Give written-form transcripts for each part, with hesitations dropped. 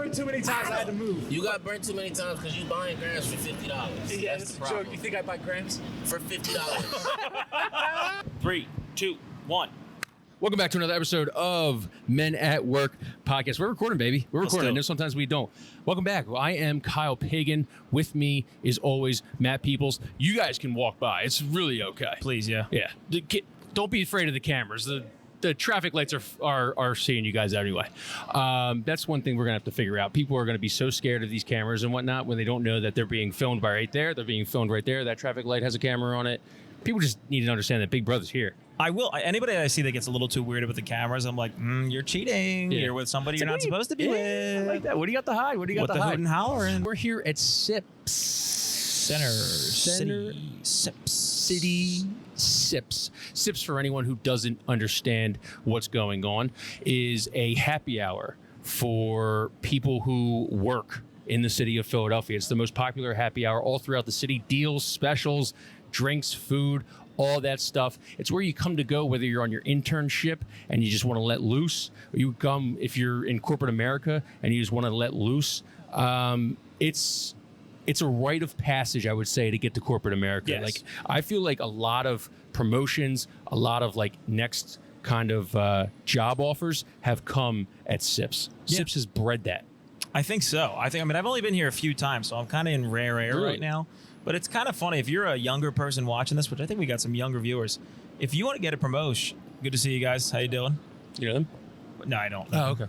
burned too many times. I had to move. You got burnt too many times because you buying grams for $50. Yeah, that's a joke. You think I buy grams? For $50. 3, 2, 1. Welcome back to another episode of Men at Work podcast. We're recording, baby. We're recording. I know sometimes we don't. Welcome back. I am Kyle Pagan. With me is always Matt Peoples. You guys can walk by. It's really okay. Please, yeah. Yeah. Don't be afraid of the cameras. The traffic lights are seeing you guys anyway. That's one thing we're going to have to figure out. People are going to be so scared of these cameras and whatnot when they don't know that they're being filmed by right there. They're being filmed right there. That traffic light has a camera on it. People just need to understand that Big Brother's here. I will. Anybody I see that gets a little too weird with the cameras, I'm like, you're cheating. Yeah. You're with somebody you're not supposed to be with. I like that. What do you got to hide? What do you got to hide? Hoot and hollering. We're here at Sips. Center City Sips. Sips, for anyone who doesn't understand what's going on, is a happy hour for people who work in the city of Philadelphia. It's the most popular happy hour all throughout the city. Deals, specials, drinks, food, all that stuff. It's where you come to go, whether you're on your internship and you just want to let loose, or you come if you're in corporate America and you just want to let loose. It's a rite of passage, I would say, to get to corporate America. Yes. Like, I feel like a lot of promotions, a lot of like next kind of job offers have come at Sips. Yeah. Sips has bred that. I think so. I mean, I've only been here a few times, so I'm kind of in rare air Really? right now. But it's kind of funny. If you're a younger person watching this, which I think we got some younger viewers, if you want to get a promotion, good to see you guys. How you doing? You know them? No, I don't. Oh, okay.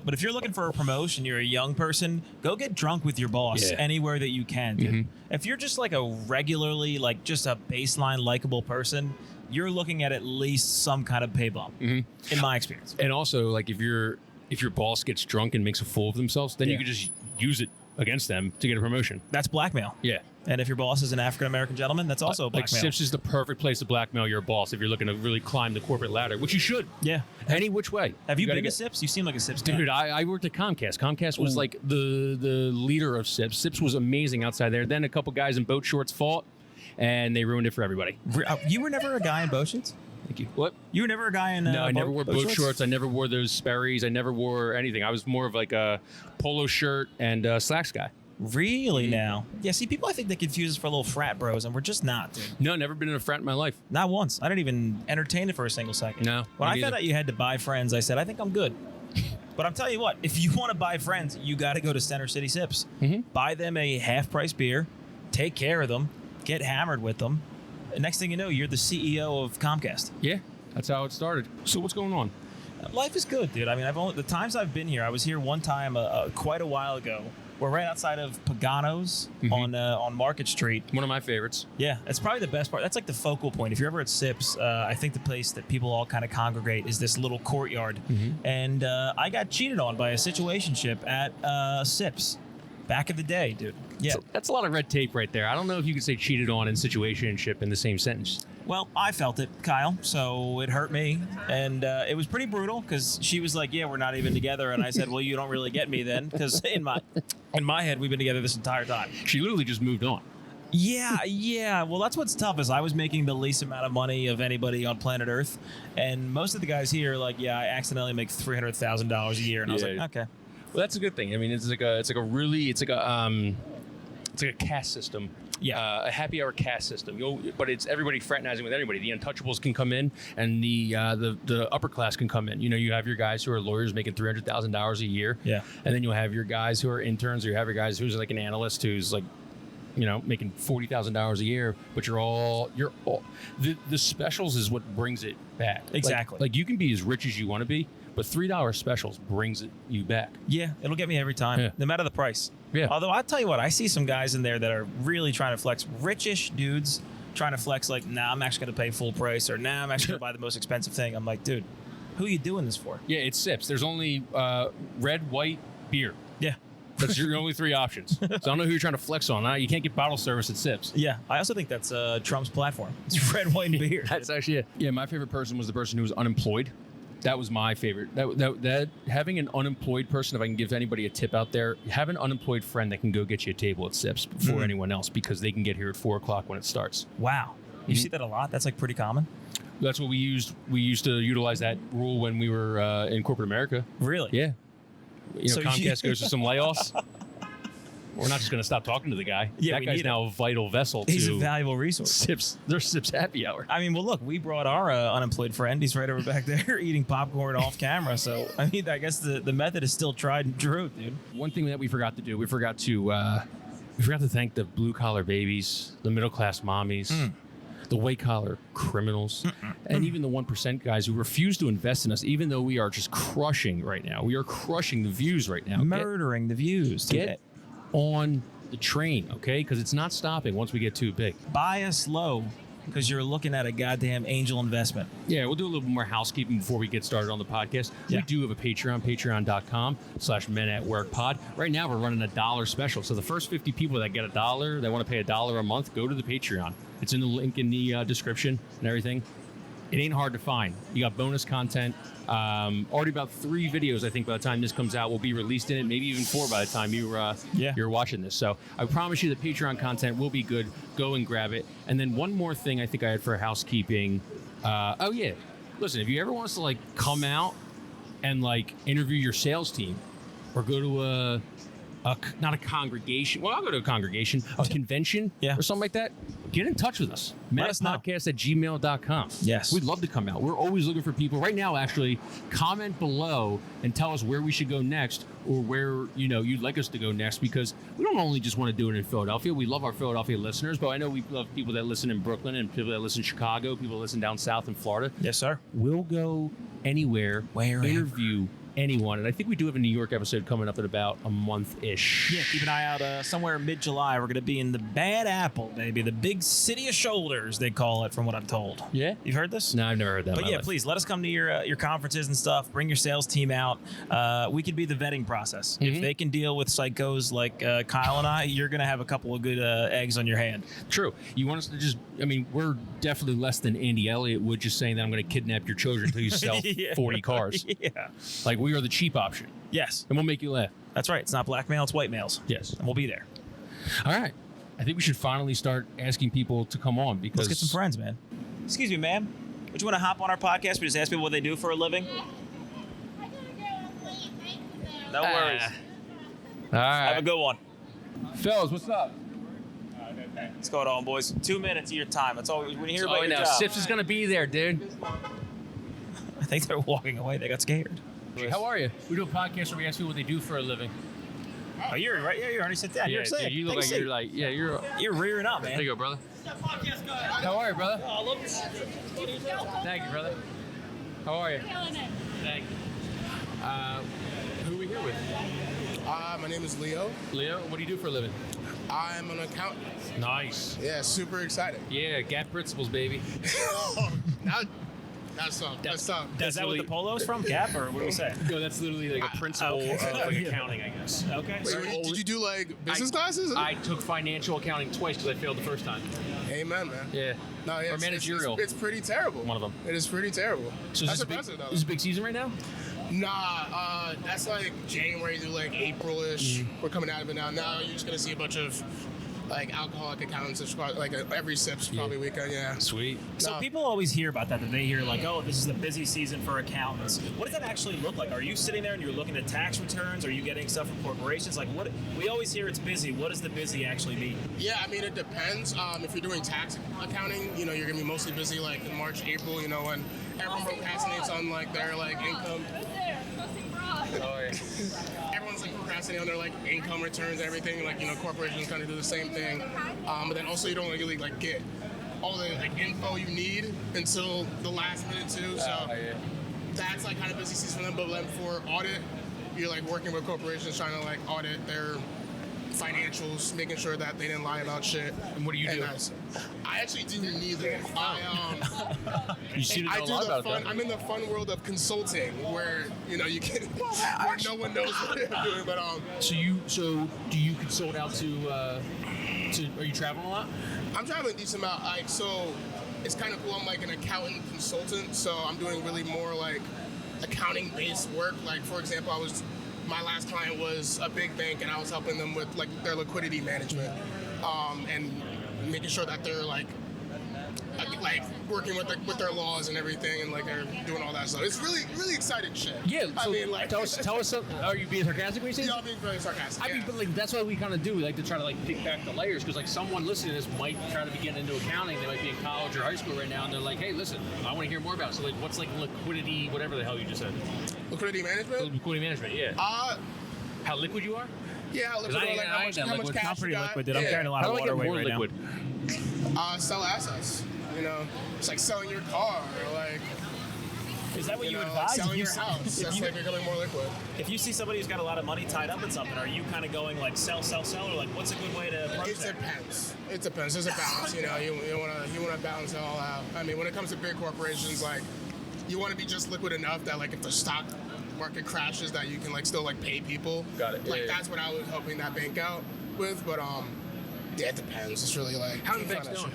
But if you're looking for a promotion, you're a young person, go get drunk with your boss anywhere that you can, dude. Mhm. If you're just like a regularly, like just a baseline likable person, you're looking at least some kind of pay bump, in my experience. And also, like, if your boss gets drunk and makes a fool of themselves, then you can just use it against them to get a promotion. That's blackmail. Yeah. And if your boss is an African-American gentleman, that's also Like, blackmail. Sips is the perfect place to blackmail your boss if you're looking to really climb the corporate ladder, which you should. Yeah. Any which way. Have you gotta been to get- Sips? You seem like a Sips guy. Dude, I worked at Comcast. Comcast was like the leader of Sips. Sips was amazing outside there. Then a couple guys in boat shorts fought, and they ruined it for everybody. You were never a guy in boat shorts? Thank you. What? You were never a guy in No, I never wore boat shorts. shorts. I never wore those Sperry's. I never wore anything. I was more of like a polo shirt and slacks guy. Really now? Yeah, see, people I think they confuse us for little frat bros, and we're just not, dude. No, never been in a frat in my life. Not once. I didn't even entertain it for a single second. No, When me I found neither. out you had to buy friends, I said, I think I'm good. But I'm telling you what, if you want to buy friends, you got to go to Center City Sips. Buy them a half-price beer, take care of them, get hammered with them. And next thing you know, you're the CEO of Comcast. Yeah, that's how it started. So what's going on? Life is good, dude. I mean, the times I've been here, I was here one time quite a while ago. We're right outside of Pagano's on Market Street. One of my favorites. Yeah, it's probably the best part. That's like the focal point. If you're ever at Sips, I think the place that people all kind of congregate is this little courtyard. And I got cheated on by a situationship at Sips back in the day, dude. Yeah. So that's a lot of red tape right there. I don't know if you could say cheated on and situationship in the same sentence. Well, I felt it, Kyle, so it hurt me. And it was pretty brutal because she was like, yeah, we're not even together. And I said, well, you don't really get me then, because in my head, we've been together this entire time. She literally just moved on. Yeah. Well, that's what's tough is I was making the least amount of money of anybody on planet Earth. And most of the guys here are like, yeah, I accidentally make $300,000 a year. And I was like, okay. Well, that's a good thing. I mean, it's like a caste system. Yeah. A happy hour caste system. But it's everybody fraternizing with anybody. The untouchables can come in, and the upper class can come in. You know, you have your guys who are lawyers making $300,000 a year. Yeah. And then you'll have your guys who are interns, or you have your guys who's like an analyst who's like, you know, making $40,000 a year. But the specials is what brings it back. Exactly. Like you can be as rich as you want to be, but $3 specials brings you back. Yeah, it'll get me every time, no matter the price. Yeah. Although I'll tell you what, I see some guys in there that are really trying to flex, richish dudes trying to flex like, nah, I'm actually going to pay full price, or nah, I'm actually going to buy the most expensive thing. I'm like, dude, who are you doing this for? Yeah, it's Sips. There's only red, white, beer. Yeah. That's your only three options. So I don't know who you're trying to flex on. You can't get bottle service at Sips. Yeah, I also think that's Trump's platform. It's red, white, and beer. That's actually it. Yeah, my favorite person was the person who was unemployed. That was my favorite. That having an unemployed person, if I can give anybody a tip out there, have an unemployed friend that can go get you a table at Sips before anyone else, because they can get here at 4 o'clock when it starts. Wow. You see that a lot? That's like pretty common. That's what we used. We used to utilize that rule when we were in corporate America. Really? Yeah. So Comcast goes to some layoffs. We're not just going to stop talking to the guy. Yeah, that we guy's need now a vital vessel He's a to valuable resource. Sips. There's Sips happy hour. I mean, well, look, we brought our unemployed friend. He's right over back there eating popcorn off camera. So, I mean, I guess the method is still tried and true, dude. One thing that we forgot to do, we forgot to thank the blue collar babies, the middle class mommies, the white collar criminals, and even the 1% guys who refuse to invest in us, even though we are just crushing right now. We are crushing the views right now. Murdering the views. Get on the train, okay? Because it's not stopping once we get too big. Buy us low because you're looking at a goddamn angel investment. Yeah, we'll do a little more housekeeping before we get started on the podcast. Yeah. We do have a Patreon, patreon.com/menatworkpod. Right now, we're running $1 special. So the first 50 people that get $1, that want to pay $1 a month, go to the Patreon. It's in the link in the description and everything. It ain't hard to find. You got bonus content. Already about 3 videos, I think, by the time this comes out will be released in it. Maybe even 4 by the time you're watching this. So I promise you the Patreon content will be good. Go and grab it. And then one more thing I think I had for housekeeping. Oh, yeah. Listen, if you ever want us to, like, come out and, like, interview your sales team or go to not a congregation. Well, I'll go to a congregation, a convention or something like that. Get in touch with us. Let us know. Podcast@gmail.com. Yes. We'd love to come out. We're always looking for people. Right now, actually, comment below and tell us where we should go next or where, you'd like us to go next, because we don't only just want to do it in Philadelphia. We love our Philadelphia listeners, but I know we love people that listen in Brooklyn and people that listen in Chicago, people that listen down south in Florida. Yes, sir. We'll go anywhere, Wherever. interview anyone. And I think we do have a New York episode coming up in about a month-ish. Yeah, keep an eye out somewhere mid-July. We're going to be in the Bad Apple, baby. The big city of shoulders, they call it, from what I'm told. Yeah? You've heard this? No, I've never heard that. But yeah, please, let us come to your conferences and stuff. Bring your sales team out. We could be the vetting process. If they can deal with psychos like Kyle and I, you're going to have a couple of good eggs on your hand. True. You want us to just, we're definitely less than Andy Elliott would just saying that I'm going to kidnap your children until you sell 40 cars. Yeah. Like, we are the cheap option. Yes. And we'll make you laugh. That's right. It's not blackmail, it's white males. Yes. And we'll be there. All right. I think we should finally start asking people to come on, because... Let's get some friends, man. Excuse me, ma'am. Would you want to hop on our podcast? We just ask people what they do for a living? No worries. All right. Have a good one. Fellas, what's up? What's going on, boys? 2 minutes of your time. That's all we want to hear about Oh, your no. job. Sips is going to be there, dude. I think they're walking away. They got scared. How are you? We do a podcast where we ask people what they do for a living. Oh, you're right. Yeah, you already sit down. You're excited. Dude, you look like you're like, You're rearing up, There man. you go, brother. How are you, brother? Thank you, brother. How are you? Thank you. Who are we here with? My name is Leo. Leo, what do you do for a living? I'm an accountant. Nice. Yeah, super excited. Yeah, Gap Principles, baby. That's tough. Is that what the polo's from? Gap, or what do we say? No, that's literally like a principle okay. of like accounting, I guess. Okay. Wait, did you do like business classes? I took financial accounting twice because I failed the first time. Amen, man. Yeah. No, yeah, Or managerial. It's pretty terrible. One of them. It is pretty terrible. So That's is this, impressive, though. this is a big season right now? Nah, that's like January to like April-ish. We're coming out of it now. Now you're just gonna see a bunch of like alcoholic accountants, like every SIPs probably weekend. Yeah. Sweet. So No. people always hear about that they hear like, oh, this is the busy season for accountants. What does that actually look like? Are you sitting there and you're looking at tax returns? Are you getting stuff from corporations? Like, what? We always hear it's busy. What does the busy actually mean? Yeah, I mean, it depends. If you're doing tax accounting, you're gonna be mostly busy like in March, April, when everyone procrastinates on like their like income. Everyone's like procrastinating on their like income returns and everything. Like, corporations kind of do the same thing. But then also you don't really like get all the like info you need until the last minute too. So that's like kind of busy season for them. But then for audit, you're like working with corporations trying to like audit their financials, making sure that they didn't lie about shit. And what do you do? I actually do neither. You seem to I know a do lot the about fun. that. I'm in the fun world of consulting, where you can, where no one knows what they're doing. But So do you consult out to are you traveling a lot? I'm traveling a decent amount. So it's kind of cool. I'm like an accountant consultant, so I'm doing really more like accounting-based work. Like, for example, my last client was a big bank, and I was helping them with like their liquidity management and making sure that they're like like working with their laws and everything, and like they're doing all that stuff. It's really exciting shit. Yeah, so I mean, like, tell us something. Are you being sarcastic when you say yeah, this? I'm being very sarcastic. I mean, but like that's what we kind of do. We like to try to like pick back the layers because like someone listening to this might try to be getting into accounting. They might be in college or high school right now, and they're like, "Hey, listen, I want to hear more about it." So like, what's like liquidity, whatever the hell you just said? Liquidity management. Liquidity management, yeah. How liquid you are? Yeah, how liquid, I ain't- like I how ain't much, that how much liquid. cash I'm pretty you got. liquid, dude. I'm Yeah. carrying a lot How of do I water get weight more right liquid? now. Sell assets. You know, it's like selling your car or like Is that what you like advise? selling your If house. That's you- like becoming more liquid. If you see somebody who's got a lot of money tied up in something, are you kind of going like sell, or like what's a good way to approach It that? depends. It depends. There's a balance. You know, you wanna balance it all out. I mean, when it comes to big corporations, like you want to be just liquid enough that like if the stock market crashes, that you can like still like pay people. Got it. Like Yeah. that's what I was hoping that bank out with, but yeah, it depends. It's really like How are the you banks find that doing?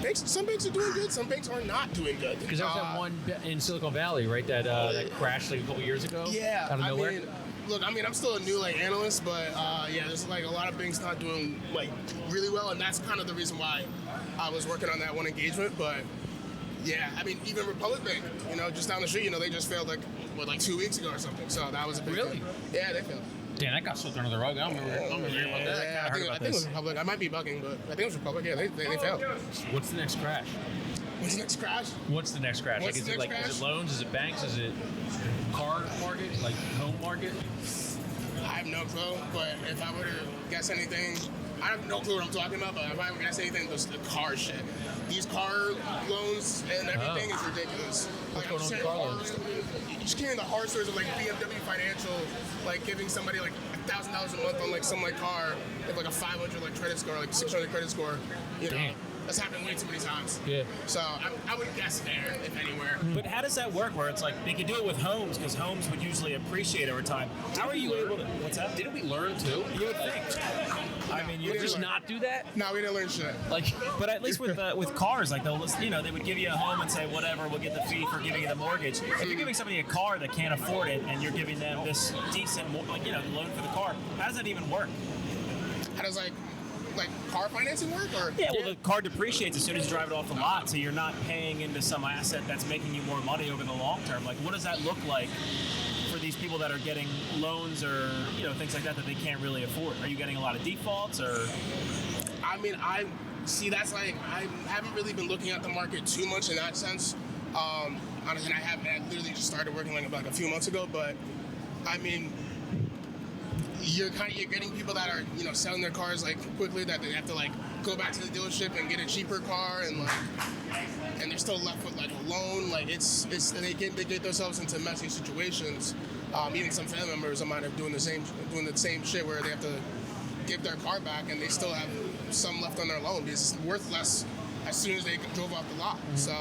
shit. Some banks are doing good. Some banks are not doing good. Because there was that one in Silicon Valley, right? That crashed like a couple years ago. Yeah, Out of nowhere. I mean, look, I'm still a new like analyst, but yeah, there's like a lot of banks not doing like really well, and that's kind of the reason why I was working on that one engagement. But yeah, I mean, even Republic Bank, you know, just down the street, you know, they just failed like 2 weeks ago or something. So that was a big Really? thing. Yeah, they failed. Damn, that got swept under the rug. I don't remember hearing about that. Yeah, I think it was Republic. I might be bugging, but I think it was Republic. Yeah, they failed. What's the next crash? What's the next crash? What's the next crash? What's Like, is the it next like, is crash? it loans? Is it banks? Is it car market? Like home market? I have no clue, but if I were to guess anything, I have no clue what I'm talking about, but if I were to guess anything, it's the car shit. These car loans and everything is ridiculous. What's I'm going on with just car hearing loans? You just hearing the horror stories of like BMW Financial, like giving somebody like $1,000 a month on like some like car, with like a 500 like credit score, like 600 credit score. You know, Damn. that's happened way too many times. Yeah. So I would guess there, if anywhere. But how does that work? Where it's like they could do it with homes because homes would usually appreciate over time. How are you able to? What's that? Didn't we learn too? You would think. I mean, you We Just learn. not do that? No, we didn't learn shit. Like, But at least with cars, like they'll they would give you a home and say whatever, we'll get the fee for giving you the mortgage. If you're giving somebody a car that can't afford it and you're giving them this decent loan for the car, how does that even work? How does like car financing work or? Yeah, well, the car depreciates as soon as you drive it off the lot, so you're not paying into some asset that's making you more money over the long term. Like, what does that look like for these people that are getting loans or things like that they can't really afford? Are you getting a lot of defaults or? I mean, that's like I haven't really been looking at the market too much in that sense. Honestly, I literally just started working like a few months ago, but I mean, you're getting people that are selling their cars like quickly, that they have to like go back to the dealership and get a cheaper car, and they're still left with like a loan. Like it's they get themselves into messy situations. Even some family members of mine are doing the same shit where they have to give their car back and they still have some left on their loan because it's worth less as soon as they drove off the lot. So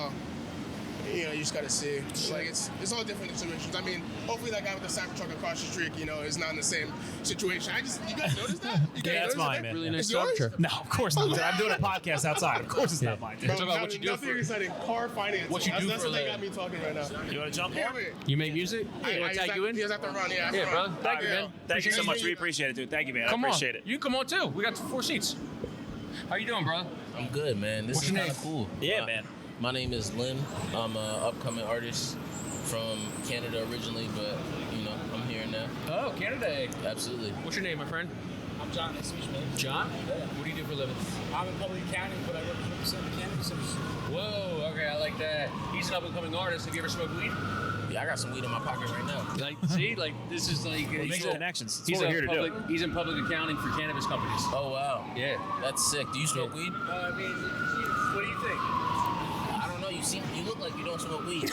you just gotta see. Like it's all different situations. I mean, hopefully that guy with the Cybertruck across the street, is not in the same situation. You guys noticed that? You guys Yeah, that's noticed mine, that? man. really nice It's yours? Cybertruck. No, of course not. I'm doing a podcast outside. Of course it's not mine. Bro, Talk about what you do nothing for- exciting. Car financing. What you do that's for a the thing living. got me talking right now. You want to jump Yeah, in? wait. You make music? You want to tag you in? He has to run, yeah. Yeah, run. brother. Thank you, Yeah. man. Thank you so much. Appreciate We it. appreciate it, dude. Thank you, man. Come I on. appreciate it. You can come on too. We got 4 seats. How you doing, brother? I'm good, man. This What's is your kind name? of cool. Yeah, man. My name is Lynn. I'm an upcoming artist from Canada originally, but I'm here now. Oh, Canada. Absolutely. What's your name, my friend? I'm John. Nice to meet you, man. John? What do you do for a living? I'm in public accounting, but I work for the cannabis industry. Whoa, okay, I like that. He's an up-and-coming artist. Have you ever smoked weed? Yeah, I got some weed in my pocket right now. Like, see, like this is like Make a- connections. It's He's what we're here in to public. do. He's in public accounting for cannabis companies. Oh wow. Yeah. That's sick. Do you smoke weed? I mean, what do you think? I don't know. You look like you don't smoke weed.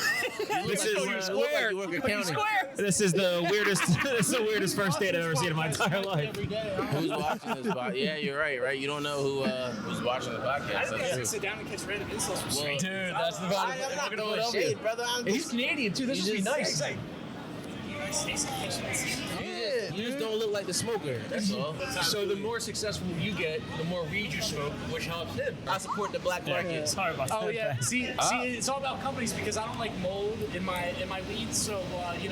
This is you look like you work accounting. This is the weirdest. This is the weirdest first date I've ever seen in my entire life. Who's watching this? Yeah, you're right. Right. You don't know who's watching the podcast. I think I That's should true. sit down and catch random insults from Well, strangers. Dude, that's the vibe. I'm not throwing shade, brother. He's Canadian too. This would be nice. You just don't look like the smoker. That's all. So the more successful you get, the more weed you smoke, which helps him. I support the black market. Sorry about that. Oh yeah, see, it's all about companies because I don't like mold in my weeds, so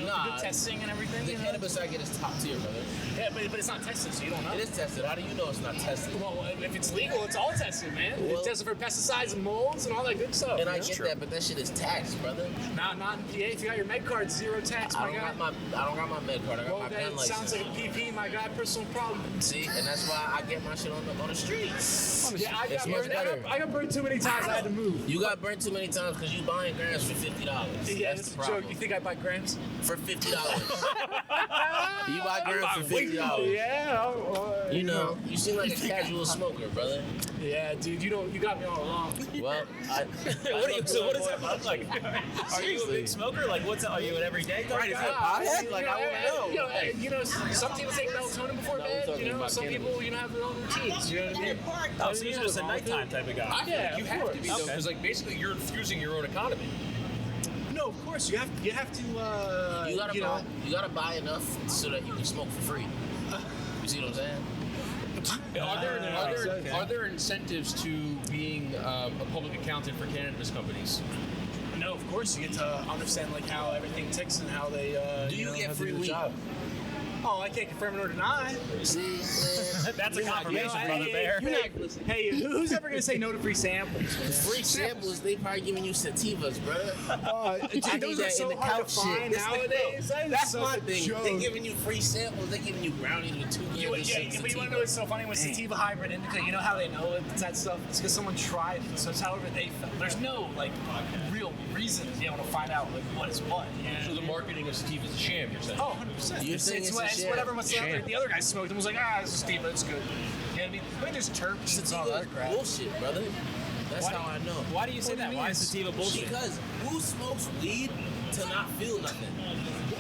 Nah, good testing and everything. The cannabis I get is top tier, brother. Yeah, but it's not tested, so you don't know. It is tested. How do you know it's not tested? Well, if it's legal, it's all tested, man. Well- It's tested for pesticides and molds and all that good stuff. And I get that, but that shit is taxed, brother. Not in PA. If you got your med card, zero tax, I my don't guy. got my med card. I got Well, my pen that license. sounds like a PP, my guy. Personal problem. See, and that's why I get my shit on the streets. Yeah, I It's got much burned. better. I got burned too many times. I had to move. You got burnt too many times because you buying grams for $50. Yeah, That's that's the a problem. joke. You think I buy grams? For $50. You buy grams for $50. Yeah. You know, you seem like a casual smoker, brother. Yeah, dude. You got me all wrong. Well, I. So what does that look like? Are you a big smoker? Like, are you an everyday type guy? pothead? Like, I wanna know. You know, some people take melatonin before bed. You know, some people, have their own routines. You know what I mean? Oh, so you're just a nighttime type of guy. Yeah, You of have course. to be though, because like basically you're infusing your own economy. No, of course you have to. You gotta buy enough so that you can smoke for free. You see what I'm saying? Are there incentives to being a public accountant for cannabis companies? No, of course you get to understand like how everything ticks and how they. Do you get how they free do the weed? job. Oh, I can't confirm nor deny. See, man. That's a confirmation, Hey, brother bear. Hey, who's ever gonna say no to free samples? Free samples, they probably giving you sativas, brother. Dude, I those need are that so in the hard couch to find shit. nowadays. That's my such a thing. joke. They giving you free samples. They giving you brownies with 2 Yeah, grams of but you want sativa. to know what's so funny with sativa hybrid indica? You know how they know it's that stuff? It's because someone tried it. So it's however they felt. There's no like real reason to be able to find out like what is what. Yeah. So the marketing of sativa is a sham, you're saying? Oh, 100%. You're saying it's a it's sham. whatever the other guy smoked and was like, this is sativa, it's good. You know what I mean? I mean, there's terps and all Sativa that is crap. bullshit, brother. That's how I know. Why do you say that? Why is sativa bullshit? Because who smokes weed to not feel nothing?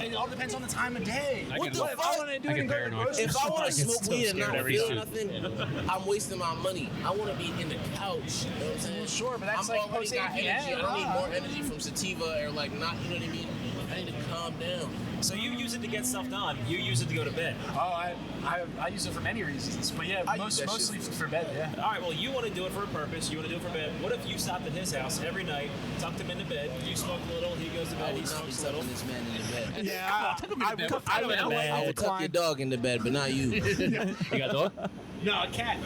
It all depends on the time of day. I What get the fuck? If I want to do I it get and go to the paranoid. grocery If I want to I get smoke so weed and scared not every feel day. nothing, I'm wasting my money. I want to be in the couch. You know what I'm saying? Sure, but that's I'm like already got post-APA, energy. I don't need huh? more energy from sativa or like not. You know what I mean? I need to calm down. So you use it to get stuff done. You use it to go to bed. Oh, I use it for many reasons, but yeah, I use that mostly shit. for bed. Yeah. All right, well, you want to do it for a purpose. You want to do it for bed. What if you stopped at his house every night, tucked him into bed, you smoke a little, he goes to I bed, he would not be smokes a little. tucking this man in the bed. Yeah, I would tuck your dog in the bed, but not you. You got dog? No, a cat.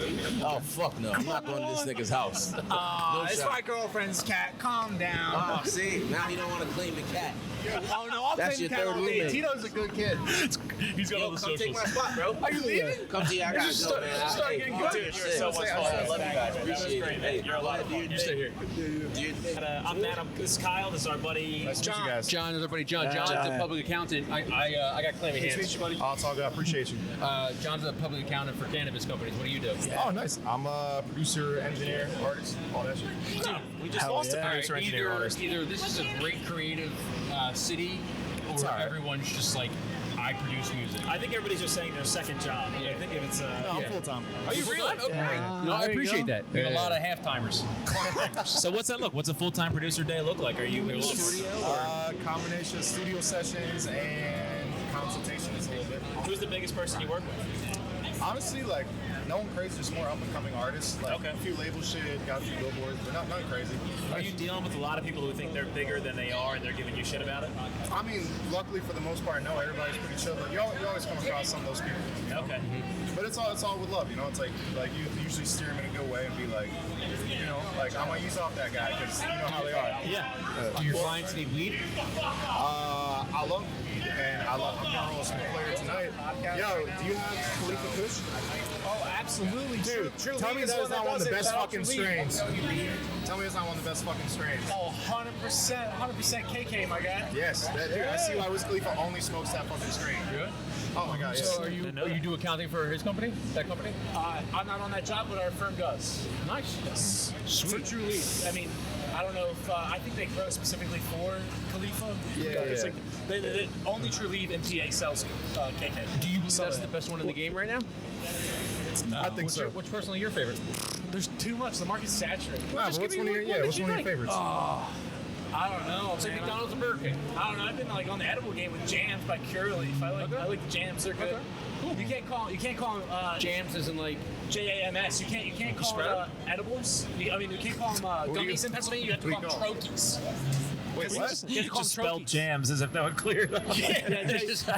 Oh fuck no! I'm not going to this nigga's house. It's shot. my girlfriend's cat. Calm down. Oh, see, now you don't want to claim the cat. Oh no, I'll That's claim your cat third all day. roommate. Tito's a good kid. He's got all the Come take socials. my spot, bro. Are you leaving? Come to you. I gotta go, man. start Hey, getting fuck good. your You're shit. so much fun. I love you guys. That was Appreciate great, it. man. Hey, You're a lot of fun. You stay here. do your thing. I'm Matt. This is Kyle. This is our buddy. John. John is our buddy John. John's a public accountant. I got clammy hands. buddy. Oh, it's all good. I appreciate you. John's a public accountant for cannabis companies. What do you do? Oh, nice. I'm a producer, engineer, artist, all that shit. We just Hell lost yeah. a producer Alright, engineer artist. either this is a great creative city, or alright. everyone's just like, I produce music. I think everybody's just saying their second job. I think if it's No, I'm full time. Are you really? Okay. Yeah. No, I There you appreciate go. that. We have a lot of half timers. so what's that look? What's a full-time producer day look like? Are you in the studio? Combination of studio sessions and consultations a little bit. Who's the biggest person you work with? Honestly, like, no one crazy, just more up-and-coming artists. Like, Okay. a few label shit, got a few billboards, but nothing crazy. Are you dealing with a lot of people who think they're bigger than they are and they're giving you shit about it? I mean, luckily for the most part, no, everybody's pretty chill, but you always come across some of those people. You know? Okay. But it's all with love, you know? It's like you usually steer them in a good way and be like, you know, like, I'm gonna ease off that guy because you know how they are. Yeah. Do your clients need weed? I love weed, and I'm gonna roll some player tonight. Yo, do you have Khalifa Kush? Oh, absolutely, Dude, tell me that is not one of the best fucking strains. Tell me it's not one of the best fucking strains. Oh, 100% KK, my guy. Yes, dude, I see why Wiz Khalifa only smokes that fucking strain. Good. Oh my god, yes. So are you do accounting for his company? That company? I'm not on that job, but our firm does. Nice. For True Lead. I mean, I don't know if I think they grow specifically for Khalifa. Yeah, It's yeah. like they only True Lead and PA sells KK. Do you believe that's the best one in the game right now? I think so. What's personally your favorite? There's too much. The market's saturated. Nah, but what's one of your favorites? I don't know. It's like man. McDonald's and Burger King. I don't know. I've been like on the edible game with jams by Cureleaf. I like the jams. They're good. Okay. Cool. You can't call them Jams isn't like JAMS. You can't call Spread them edibles. You can't call them do you- gummies in Pennsylvania. You have to what call do them you call troches. Wait, what? Just spelled jams as if that would clear it up.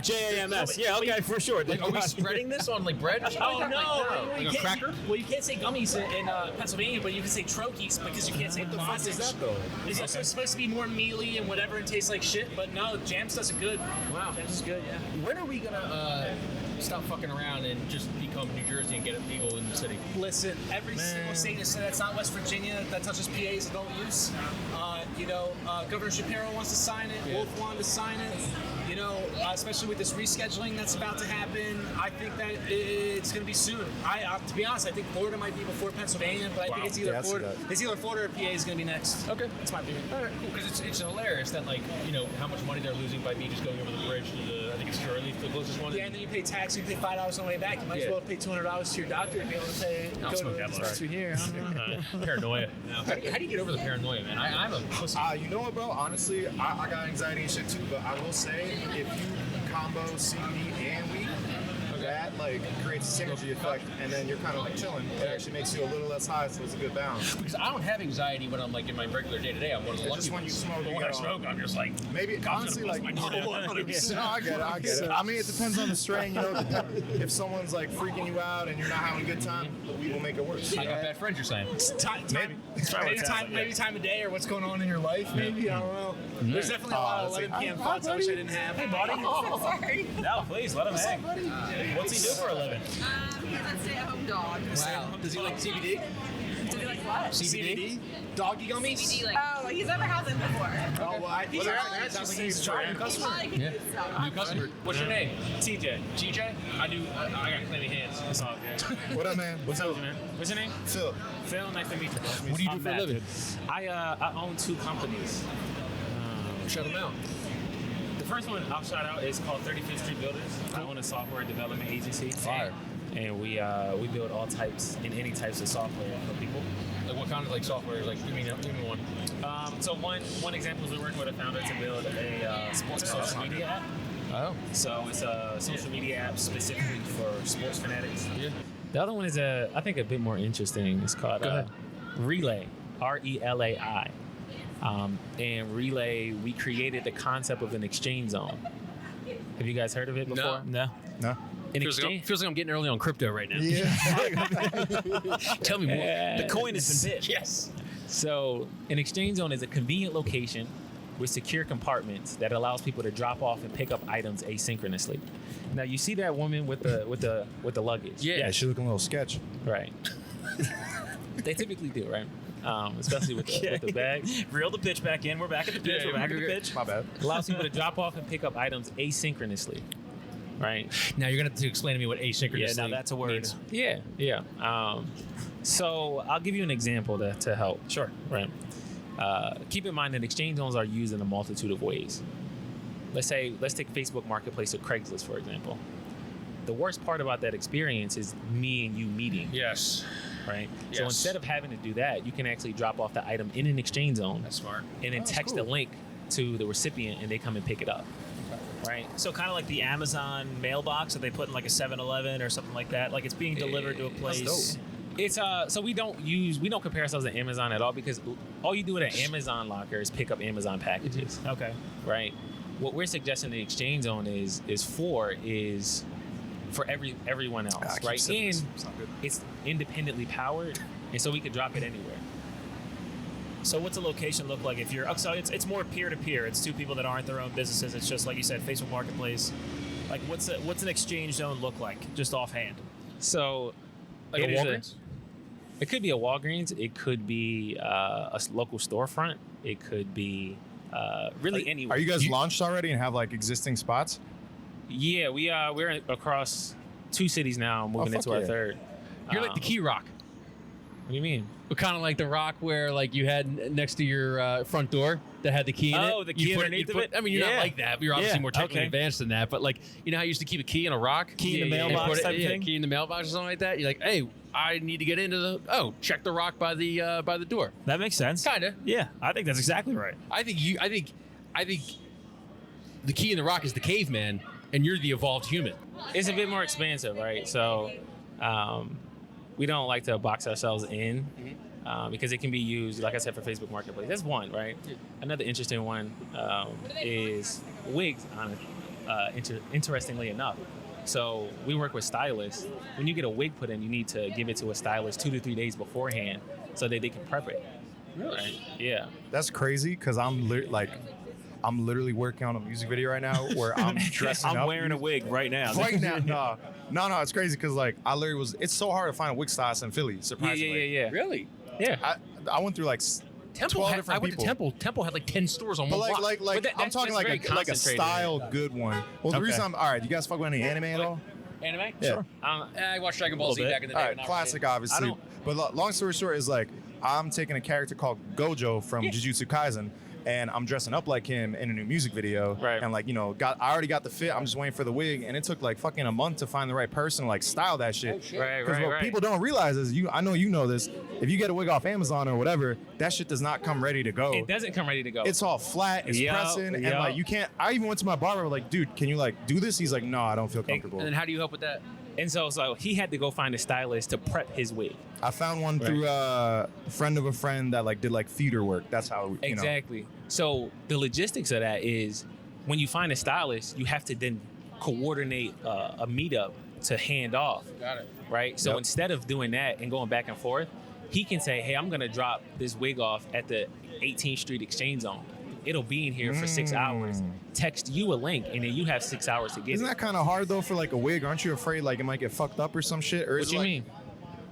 Jams. Yeah, okay, for sure. Like, are we spreading this on like bread? Or something Oh like that? no! Like You a can't- cracker? Well, you can't say gummies in Pennsylvania, but you can say trochees because you can't say What the fuck is that though? It's also supposed to be more mealy and whatever and tastes like shit, but no, Jams does it good. Wow. Jams is good, yeah. When are we gonna stop fucking around and just become New Jersey and get it legal in the city? Listen, every single state that's not West Virginia that touches PA's adult use. Governor Shapiro wants to sign it. Wolf wanted to sign it. Especially with this rescheduling that's about to happen, I think that it's going to be soon. To be honest, I think Florida might be before Pennsylvania, but I think it's either Yeah, I see Florida. that. It's either Florida or PA is going to be next. Okay. That's my opinion. All right, cool. Because it's hilarious that how much money they're losing by me just going over the bridge to I think it's Curaleaf, the closest one. Yeah, and then you pay tax, you pay $5 on the way back. You might as well pay $200 to your doctor and be able to say, I'll go smoke to that the much. dispensary here. I don't know. Paranoia. How do you get over the paranoia, man? I'm a pussy. You know what, bro? Honestly, I got anxiety and shit too, but I will say if you combo CBD and weed, that like creates a synergy effect, and then you're kind of like chilling. It actually makes you a little less high, so it's a good balance. Because I don't have anxiety when I'm like in my regular day to day. I'm one of the lucky Just when you ones. smoke, But you when I get all- smoke, I'm just like Maybe honestly, like my door down. No, I get it. I mean, it depends on the strain. If someone's like freaking you out and you're not having a good time, we will make it worse. I got bad friends. You're saying? Maybe time of day or what's going on in your life. Maybe I don't know. There's definitely a lot of 11 p.m. thoughts I wish I didn't have. Hey, buddy. Sorry. No, please, let him hang. What's he do for a living? He's a stay-at-home dog. Wow. Does he like CBD? Does he like what? CBD? Doggy gummies? CBD, like. Oh, he's never had them before. Oh, well, I think that's he's trying to customer. Yeah. New customer. What's your name? TJ. TJ? I got clammy hands. It's all good. What up, man? What's up, man? What's your name? Phil. Phil, nice to meet you. What do you do I'm for a Matt, living? dude. I own 2 companies. Shut them out. The first one I'll shout out is called 35th Street Builders. I own a software development agency. Fire. And we build all types and any types of software for people. Like what kind of like software? Like give me one. So one example is we're working with a founder to build a sports social media app. Oh. So it's a social media app specifically for sports fanatics. Yeah. The other one is I think a bit more interesting. It's called Relay, RELAI. And Relay, we created the concept of an exchange zone. Have you guys heard of it before? No. An Feels exchange. like I'm getting early on crypto right now. Yeah. Tell me more. The coin has been bid. Yes. So an exchange zone is a convenient location with secure compartments that allows people to drop off and pick up items asynchronously. Now you see that woman with the luggage. Yeah, she looking a little sketch. Right. They typically do, right? Especially with the bag. Reel the pitch back in. We're back at the pitch. Yeah, We're back at you're the good. pitch. My bad. Allows people to drop off and pick up items asynchronously. Right. Now you're gonna have to explain to me what asynchronous. Yeah. Now that's a word. means. Yeah. So I'll give you an example to help. Sure. Right. Keep in mind that exchange zones are used in a multitude of ways. Let's take Facebook Marketplace or Craigslist, for example. The worst part about that experience is me and you meeting. Yes. Right? Yes. So instead of having to do that, you can actually drop off the item in an exchange zone That's smart. and then text a link to the recipient and they come and pick it up. Right? So kind of like the Amazon mailbox that they put in like a 7-Eleven or something like that. Like it's being delivered to a place. It's so we don't compare ourselves to Amazon at all because all you do at an Amazon locker is pick up Amazon packages. Okay. Right? What we're suggesting the exchange zone is for everyone else, right? And it's independently powered, and so we could drop it anywhere. So what's a location look like if you're? So it's more peer to peer. It's 2 people that aren't their own businesses. It's just like you said, Facebook Marketplace. Like what's an exchange zone look like, just offhand? So Like a Walgreens? It could be a Walgreens. It could be a local storefront. It could be really anywhere. Are you guys launched already and have like existing spots? Yeah, we're across 2 cities now, moving into our 3rd. You're like the Key Rock. What do you mean? Kind of like the rock where like you had next to your front door that had the key in it. Oh, the key underneath of it? I mean, you're not Yeah. like that. You're obviously Yeah, more technically okay. advanced than that. But like, you know how you used to keep a key in a rock? Key in the mailbox And put it- type of thing? Key in the mailbox or something like that. You're like, hey, I need to get into the. Check the rock by the door. That makes sense. Kinda. Yeah, I think that's exactly right. I think the key in the rock is the caveman, and you're the evolved human. It's a bit more expansive, right? So we don't like to box ourselves in. because it can be used, like I said, for Facebook Marketplace. That's one, right? Another interesting one is wigs, interestingly enough. So we work with stylists. When you get a wig put in, you need to give it to a stylist 2 to 3 days beforehand so that they can prep it. Really? Right? Yeah. That's crazy because I'm literally working on a music video right now where I'm dressing up. I'm wearing a wig right now. Right now, no, it's crazy because like I literally it's so hard to find a wig stylist in Philly. Surprisingly, Yeah. Really? Yeah. I went through like Temple 12 I different went people. to Temple. Temple had like 10 stores on But one block. like But I'm talking that's very like a concentrated. style good one. Well, the reason I'm all right. You guys fuck with any anime at all? Anime? Yeah. Sure. I watched Dragon Ball Z bit. back in the day. All but right, not classic, really. obviously. But long story short is like I'm taking a character called Gojo from Jujutsu Kaisen, and I'm dressing up like him in a new music video. Right. And like I already got the fit. I'm just waiting for the wig, and it took like fucking a month to find the right person to like style that shit. Right, Because what people don't realize is I know you know this. If you get a wig off Amazon or whatever, that shit does not come ready to go. It doesn't come ready to go. It's all flat, it's Yup, pressing, and yup. like you can't. I even went to my barber like, dude, can you like do this? He's like, no, I don't feel comfortable. And then how do you help with that? And so he had to go find a stylist to prep his wig. I found one through a friend of a friend that like did like theater work. That's how you know. Exactly. So the logistics of that is when you find a stylist, you have to then coordinate a meetup to hand off. Got it. Right? So Yep. instead of doing that and going back and forth, he can say, hey, I'm going to drop this wig off at the 18th Street Exchange Zone. It'll be in here for 6 hours. Text you a link, and then you have 6 hours to get Isn't it. that kind of hard though for like a wig? Aren't you afraid like it might get fucked up or some shit? Or What is you it, like, mean?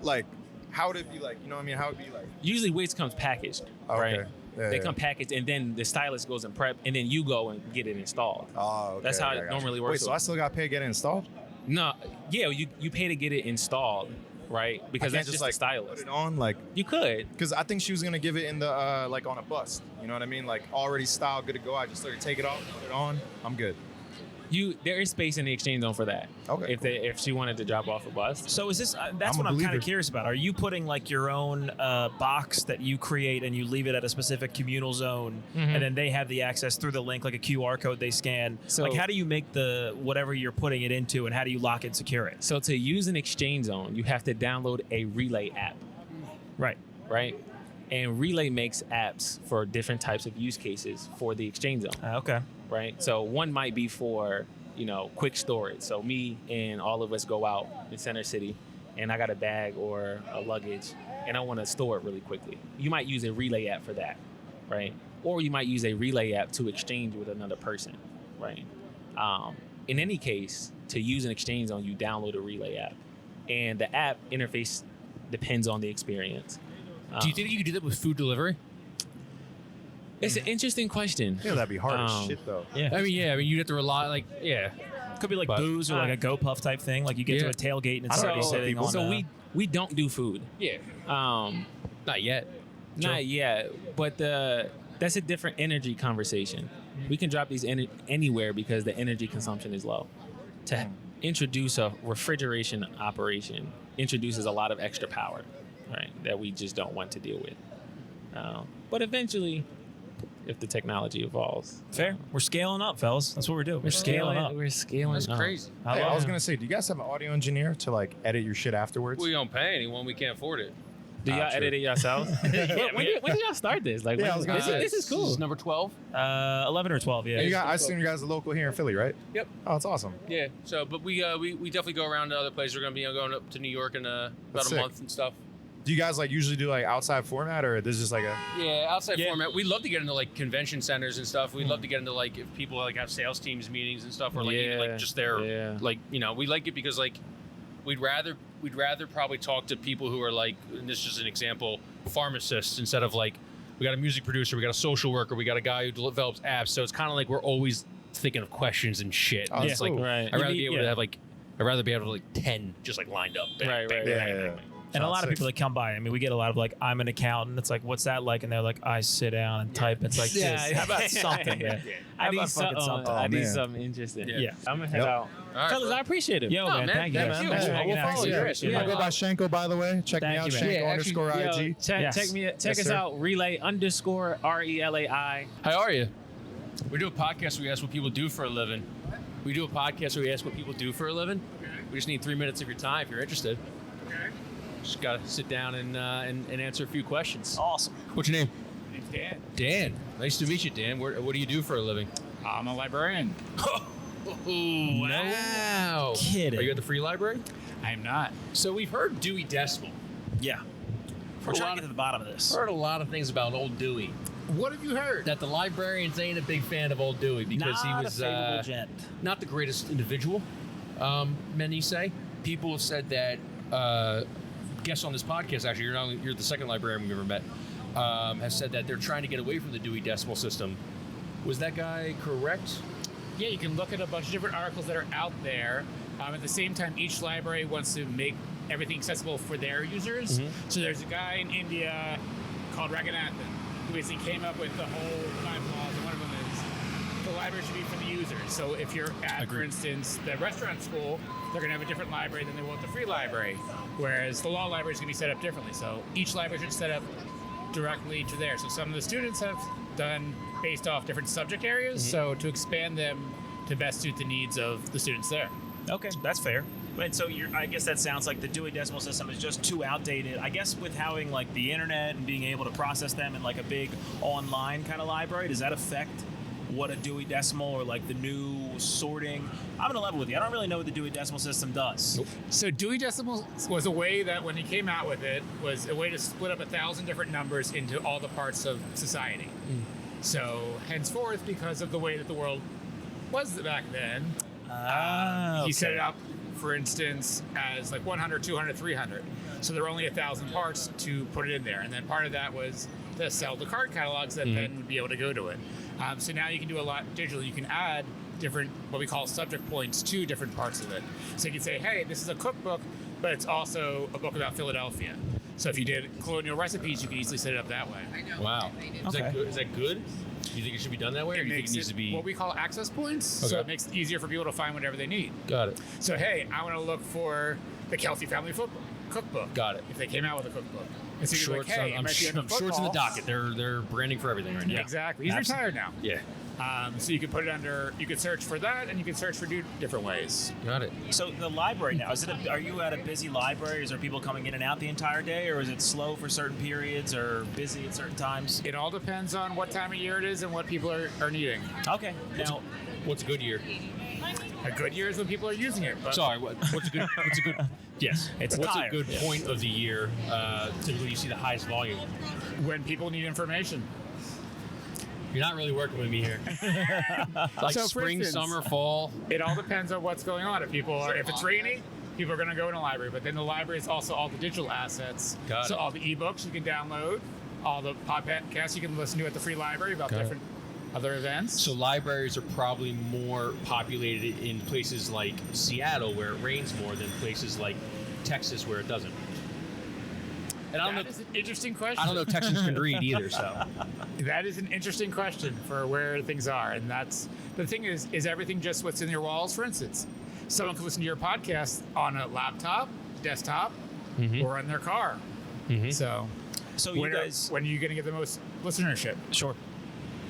Like, how would it be like? You know what I mean? How would it be like? Usually wigs comes packaged, Okay. right? Yeah, They yeah. come packaged, and then the stylist goes and prep, and then you go and get it installed. Oh, okay, That's how okay, it gotcha. normally works. Wait, so I still got to pay to get it installed? No, yeah, you pay to get it installed, right? Because I can't that's just like the stylist. put it on like. You could. Because I think she was gonna give it in the like on a bust. You know what I mean? Like already styled, good to go. I just let her take it off, put it on. I'm good. There is space in the exchange zone for that. Okay, If she wanted to drop off a bust. So is this? That's I'm a what I'm kind believer. of curious about. Are you putting like your own box that you create and you leave it at a specific communal zone, and then they have the access through the link, like a QR code they scan? So- like, how do you make the whatever you're putting it into, and how do you lock and secure it? So to use an exchange zone, you have to download a Relay app, Right. right? And Relay makes apps for different types of use cases for the exchange zone. Okay. Right? So one might be for, quick storage. So me and all of us go out in Center City and I got a bag or a luggage and I want to store it really quickly. You might use a Relay app for that, right? Or you might use a Relay app to exchange with another person, right? In any case, to use an exchange zone, you download a Relay app. And the app interface depends on the experience. Do you think you could do that with food delivery? It's an interesting question. Yeah, that'd be hard as Um, shit though. Yeah. I mean, you'd have to rely, Could be like But- booze or like a GoPuff type thing. Like you get to Yeah. a tailgate and it's I don't already know. sitting on. So we don't do food. Yeah. Um, Not yet. Not yet, but that's a different energy conversation. We can drop these anywhere because the energy consumption is low. To introduce a refrigeration operation introduces a lot of extra power, right? That we just don't want to deal with. But eventually, if the technology evolves, Fair. We're scaling up, fellas. That's what we're doing. We're scaling up. We're scaling That's up. crazy. Hey, I love was it. gonna say, do you guys have an audio engineer to like edit your shit afterwards? We don't pay anyone. We can't afford it. Do y'all true. edit it yourselves? when did y'all start this? Like, Yeah, when- I was gonna say. this is cool. This is number 12. 11 or 12, yeah. And I assume you guys are local here in Philly, right? Yep. Oh, it's awesome. Yeah. So, but we definitely go around to other places. We're gonna be going up to New York in about That's a sick. month and stuff. Do you guys like usually do like outside format, or this is just like a? Yeah, outside Yeah. format. We love to get into like convention centers and stuff. We love to get into like if people like have sales teams meetings and stuff, or like even, like just their like we like it because like we'd rather probably talk to people who are like, and this is just an example, pharmacists instead of like we got a music producer, we got a social worker, we got a guy who develops apps. So it's kind of like we're always thinking of questions and shit. Oh, And yeah. it's like Cool. Right. I'd rather You be able need- to yeah. have like I'd rather be able to like 10 just like lined up. Bang, Right, bang, right, bang, Yeah, bang, yeah, bang, yeah. bang. And a Sounds lot of sick. people that come by, I mean, we get a lot of like, I'm an accountant. It's like, what's that like? And they're like, I sit down and type. It's like, Yeah. this. How about something, man? I How need about fucking something. Oh, I need man. something interesting. Yeah. I'm gonna head Yep. out. All right, Fellas, bro. I appreciate it. Yo, Oh, man, man, thank you, thank man. you. Thanks for Yeah, hanging we'll out. follow Yeah. you. I go by Shanko, by the way. Check me Thank out, you, man. Shanko Yeah, underscore Yo, IG. check Yes. check us sir. out. Relay_RELAI. How are you? We do a podcast where we ask what people do for a living. We do a podcast where we ask what people do for a living. We just need 3 minutes of your time if you're interested. Just got to sit down and answer a few questions. Awesome. What's your name? My name's Dan. Dan. Nice to meet you, Dan. What do you do for a living? I'm a librarian. Wow. Kidding. Are you at the free library? I'm not. So we've heard Dewey Decimal. Yeah. We're trying to get to the bottom of this. Heard a lot of things about old Dewey. What have you heard? That the librarians ain't a big fan of old Dewey because he was not the greatest individual. Many say. People have said that. Guests on this podcast, actually, you're the second librarian we've ever met. Have said that they're trying to get away from the Dewey Decimal System. Was that guy correct? Yeah, you can look at a bunch of different articles that are out there. At the same time, each library wants to make everything accessible for their users. Mm-hmm. So there's a guy in India called Raghunathan who basically came up with the whole 5 laws, and one of them is the library should be for the users. So if you're at, for instance, the restaurant school, they're going to have a different library than they will at the free library, whereas the law library is going to be set up differently. So each library should set up directly to there. So some of the students have done based off different subject areas, so to expand them to best suit the needs of the students there. Okay, that's fair. And so I guess that sounds like the Dewey Decimal System is just too outdated. I guess with having like the internet and being able to process them in like a big online kind of library, does that affect what a Dewey Decimal or like the new sorting? I'm gonna level with you. I don't really know what the Dewey Decimal System does. Nope. So Dewey Decimal was a way that when he came out with it was a way to split up 1,000 different numbers into all the parts of society. So henceforth, because of the way that the world was back then, he set it up, for instance, as like 100, 200, 300. So there were only 1,000 parts to put it in there. And then part of that was to sell the card catalogs that then would be able to go to it. So now you can do a lot digitally. You can add different, what we call subject points to different parts of it. So you can say, hey, this is a cookbook, but it's also a book about Philadelphia. So if you did colonial recipes, you can easily set it up that way. Wow. Is that good? Is that good? Do you think it should be done that way, or do you think it needs to be what we call access points? So it makes it easier for people to find whatever they need. Got it. So hey, I want to look for the Kelsey Family Cookbook. Got it. If they came out with a cookbook. And so you're Shorts, like, hey, I'm sure it's in the docket. They're branding for everything right now. Exactly. He's retired now. Yeah. So you can put it under. You could search for that, and you can search for different ways. Got it. So the library now, are you at a busy library? Is there people coming in and out the entire day, or is it slow for certain periods or busy at certain times? It all depends on what time of year it is and what people are needing. Okay. Now, what's a good year? A good year is when people are using it. But Sorry, what's a good? Yes, it's what's tired. a good point of the year? Typically, you see the highest volume. when people need information. You're not really working with me here. Like So, for spring, instance, summer, fall. It all depends on what's going on. If it's rainy, people are going to go in a library. But then the library is also all the digital assets. Got so it. all the ebooks you can download, all the podcasts you can listen to at the free library about different other events. So libraries are probably more populated in places like Seattle, where it rains more, than places like Texas, where it doesn't. And That is an interesting question. I don't know if Texans can read either, so. That is an interesting question for where things are. And that's the thing is everything just what's in your walls? For instance, someone can listen to your podcast on a laptop, desktop, or in their car. So you guys, when are you going to get the most listenership? Sure.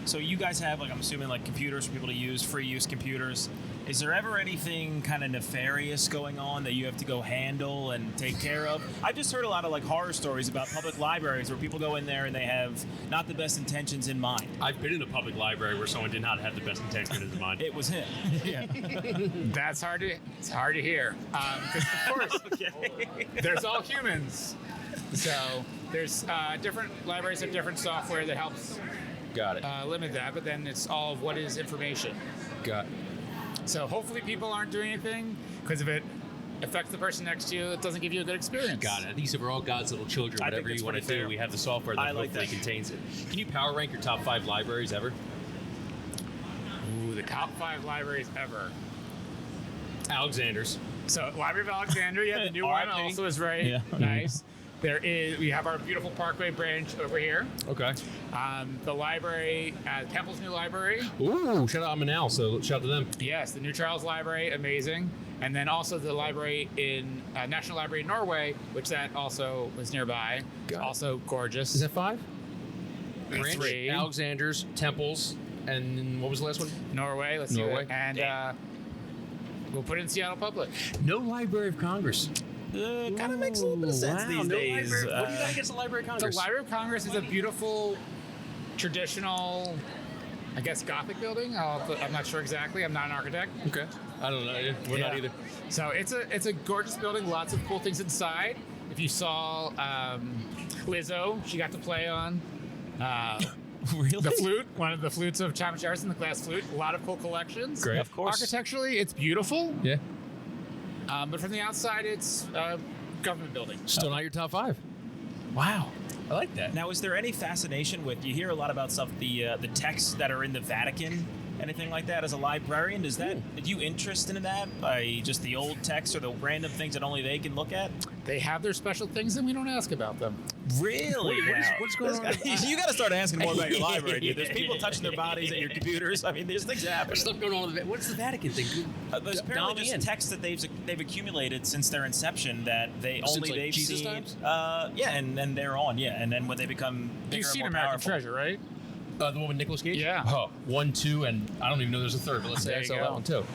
So you guys have, like, I'm assuming, like, computers for people to use, free use computers. Is there ever anything kind of nefarious going on that you have to go handle and take care of? I've just heard a lot of, like, horror stories about public libraries where people go in there and they have not the best intentions in mind. I've been in a public library where someone did not have the best intentions in mind. It was him. Yeah. It's hard to hear. Because, of course, there's all humans. So there's different libraries have different software that helps Got it. limit that, but then it's all of what is information. Got it. So hopefully people aren't doing anything, because if it affects the person next to you, it doesn't give you a good experience. Got it. These are all God's little children. Whatever you want to do, we have the software that hopefully contains it. Can you power rank your top 5 libraries ever? Ooh, the top 5 libraries ever. Alexander's. So Library of Alexandria, the new one also is very nice. We have our beautiful Parkway branch over here. Okay. The library, Temple's new library. Ooh, shout out, I'm an owl, so shout out to them. Yes, the New Charles Library, amazing. And then also the library in National Library in Norway, which that also was nearby. Also gorgeous. Is that 5? Branch, 3. Alexander's, Temple's, and what was the last one? Norway. Let's see. And we'll put it in Seattle Public. No Library of Congress. kind of makes a little bit of sense these days. What do you got against the Library of Congress? The Library of Congress is a beautiful, traditional, I guess, Gothic building. I'm not sure exactly. I'm not an architect. Okay. I don't know. We're not either. So it's a gorgeous building. Lots of cool things inside. If you saw Lizzo, she got to play on Really? the flute, one of the flutes of Thomas Jefferson, the glass flute. A lot of cool collections. Great. Of course. Architecturally, it's beautiful. Yeah. But from the outside, it's a government building. Still not your top 5. Wow. I like that. Now, is there any fascination with? You hear a lot about stuff, the texts that are in the Vatican, anything like that. As a librarian, did you interest in that by just the old texts or the random things that only they can look at? They have their special things, and we don't ask about them. Really? What's going on? You got to start asking more about your library, dude. There's people touching their bodies at your computers. I mean, there's things happening. There's stuff going on. What's the Vatican thing? There's apparently just texts that they've accumulated since their inception that they've Jesus seen. times? Yeah, and they're on. Yeah, and then when they become bigger You've seen and more American powerful. Treasure, right? The one with Nicolas Cage? Yeah. Oh, 1, 2, and I don't even know there's a third, but let's say There I you saw go. that one too.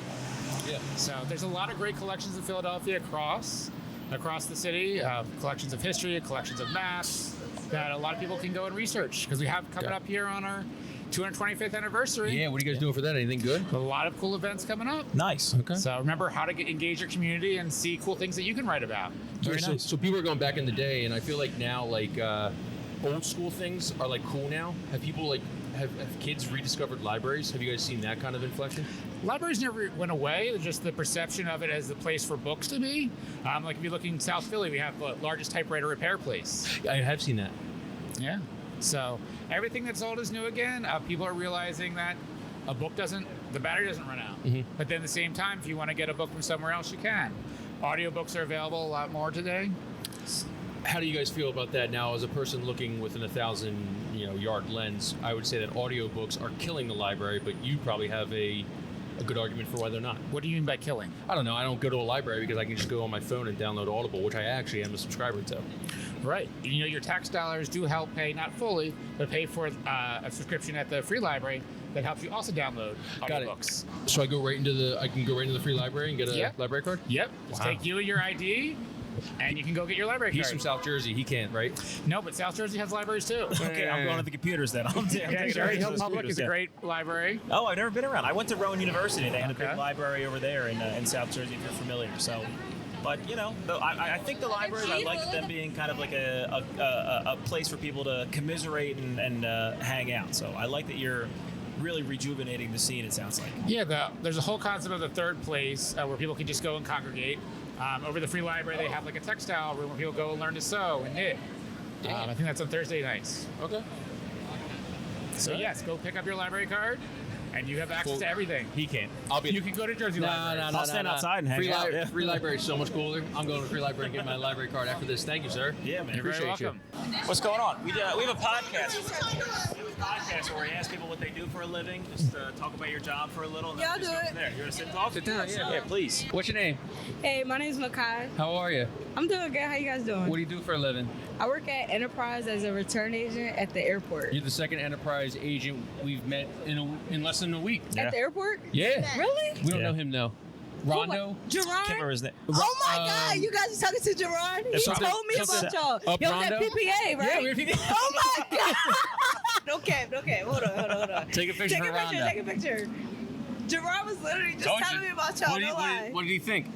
Yeah. So there's a lot of great collections in Philadelphia across the city, collections of history, collections of maps that a lot of people can go and research because we have coming up here on our 225th anniversary. Yeah, what are you guys doing for that? Anything good? A lot of cool events coming up. Nice. Okay. So remember how to engage your community and see cool things that you can write about. Very so, nice. so people are going back in the day, and I feel like now, old school things are like cool now. Have people have kids rediscovered libraries? Have you guys seen that kind of inflection? Libraries never went away. It's just the perception of it as the place for books to be. Like if you're looking South Philly, we have the largest typewriter repair place. I have seen that. Yeah. So everything that's old is new again. People are realizing that the battery doesn't run out. Mhm. But then at the same time, if you want to get a book from somewhere else, you can. Audiobooks are available a lot more today. How do you guys feel about that now? As a person looking within 1,000-yard lens, I would say that audiobooks are killing the library, but you probably have a good argument for why they're not. What do you mean by killing? I don't know. I don't go to a library because I can just go on my phone and download Audible, which I actually am a subscriber to. Right. Your tax dollars do help pay, not fully, but pay for a subscription at the free library that helps you also download Got it. audiobooks. So I can go right into the free library and get a Yep. library card? Yep. Just take you and your ID, and you can go get your library He's card. from South Jersey. He can't, right? No, but South Jersey has libraries too. Okay, I'm going to the computers then. I'm Yeah, taking Cherry it Hill to the Public is computers, a yeah. great library. Oh, I've never been around. I went to Rowan University. They had a Okay. big library over there in South Jersey, if you're familiar. So, but I think the libraries, I like them being kind of like a place for people to commiserate and hang out. So I like that you're really rejuvenating the scene. It sounds like. Yeah, there's a whole concept of the third place where people can just go and congregate. Over the free library, they have like a textile room where people go and learn to sew and knit. I think that's on Thursday nights. Okay. So yes, go pick up your library card, and you have access Cool. to everything. He can't. I'll be. You can go to Jersey Library. I'll stand outside and hang free out, yeah. Free library is so much cooler. I'm going to free library and get my library card after this. Thank you, sir. Yeah, man. You're very Appreciate you. welcome. What's going on? We have a podcast. We have a podcast where we ask people what they do for a living. Just talk about your job for a little. And Yeah, then I'll just do go it. from there. You want to sit and talk? Sit down, yeah. Yeah, please. What's your name? Hey, my name's Makai. How are you? I'm doing good. How you guys doing? What do you do for a living? I work at Enterprise as a return agent at the airport. You're the second enterprise agent we've met in less than a week. Yeah. At the airport? Yeah. Really? We don't Yeah. know him though. Rondo. Can't remember Jerron? his name. Oh my God! You guys are talking to Jerron? He something- told me something about y'all. up He was at Rondo? PPA, right? Yeah, we were PPA. Oh my God! Okay. Hold on. Take a picture Take for a picture. Rondo. Take a picture. Jerron was literally just Told telling you. me about y'all. What did, No what, lie. did, what did he think?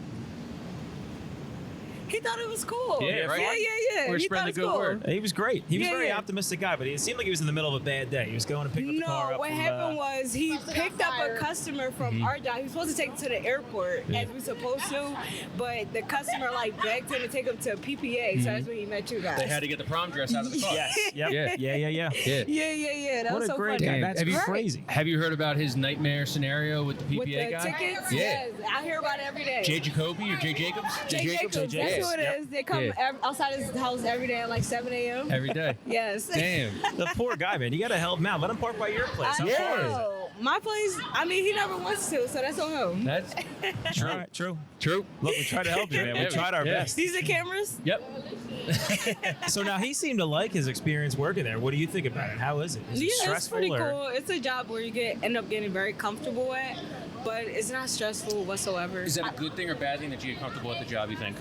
He thought it was cool. Yeah, right? Yeah. We're He spreading thought the it was good cool. word. He was great. He was a Yeah, very yeah. optimistic guy, but it seemed like he was in the middle of a bad day. He was going to pick the car No, up. what from, happened was he picked up a customer from Mm-hmm. our job. He was supposed to take him to the airport as we were supposed to, but the customer begged him to take him to PPA. So that's when he met you guys. They had to get the prom dress out of the car. Yes. Yep. Yeah. Yeah. Yeah. That What was a so great funny. guy. That's Have you- crazy. Have you heard about his nightmare scenario with the PPA With the guy? tickets, Yeah. yes, I hear about it every day. Jay Jacoby or Jay Jacobs? Jay Jacobs, that's who it Yep. is. They come Yeah. outside his house every day at like 7 a.m. Every day. Yes. Damn. The poor guy, man. You got to help him out. Let him park by your place. I How far is it? know. My place, I mean, he never wants to, so that's on him. That's All right, true. true. Look, we tried to help you, man. We Yeah, tried our yeah. best. These are cameras? Yep. So now he seemed to like his experience working there. What do you think about it? How is it? Is it Yeah, it's stressful pretty or? cool. It's a job where you end up getting very comfortable at, but it's not stressful whatsoever. Is that a good thing or bad thing that you get comfortable at the job, you think?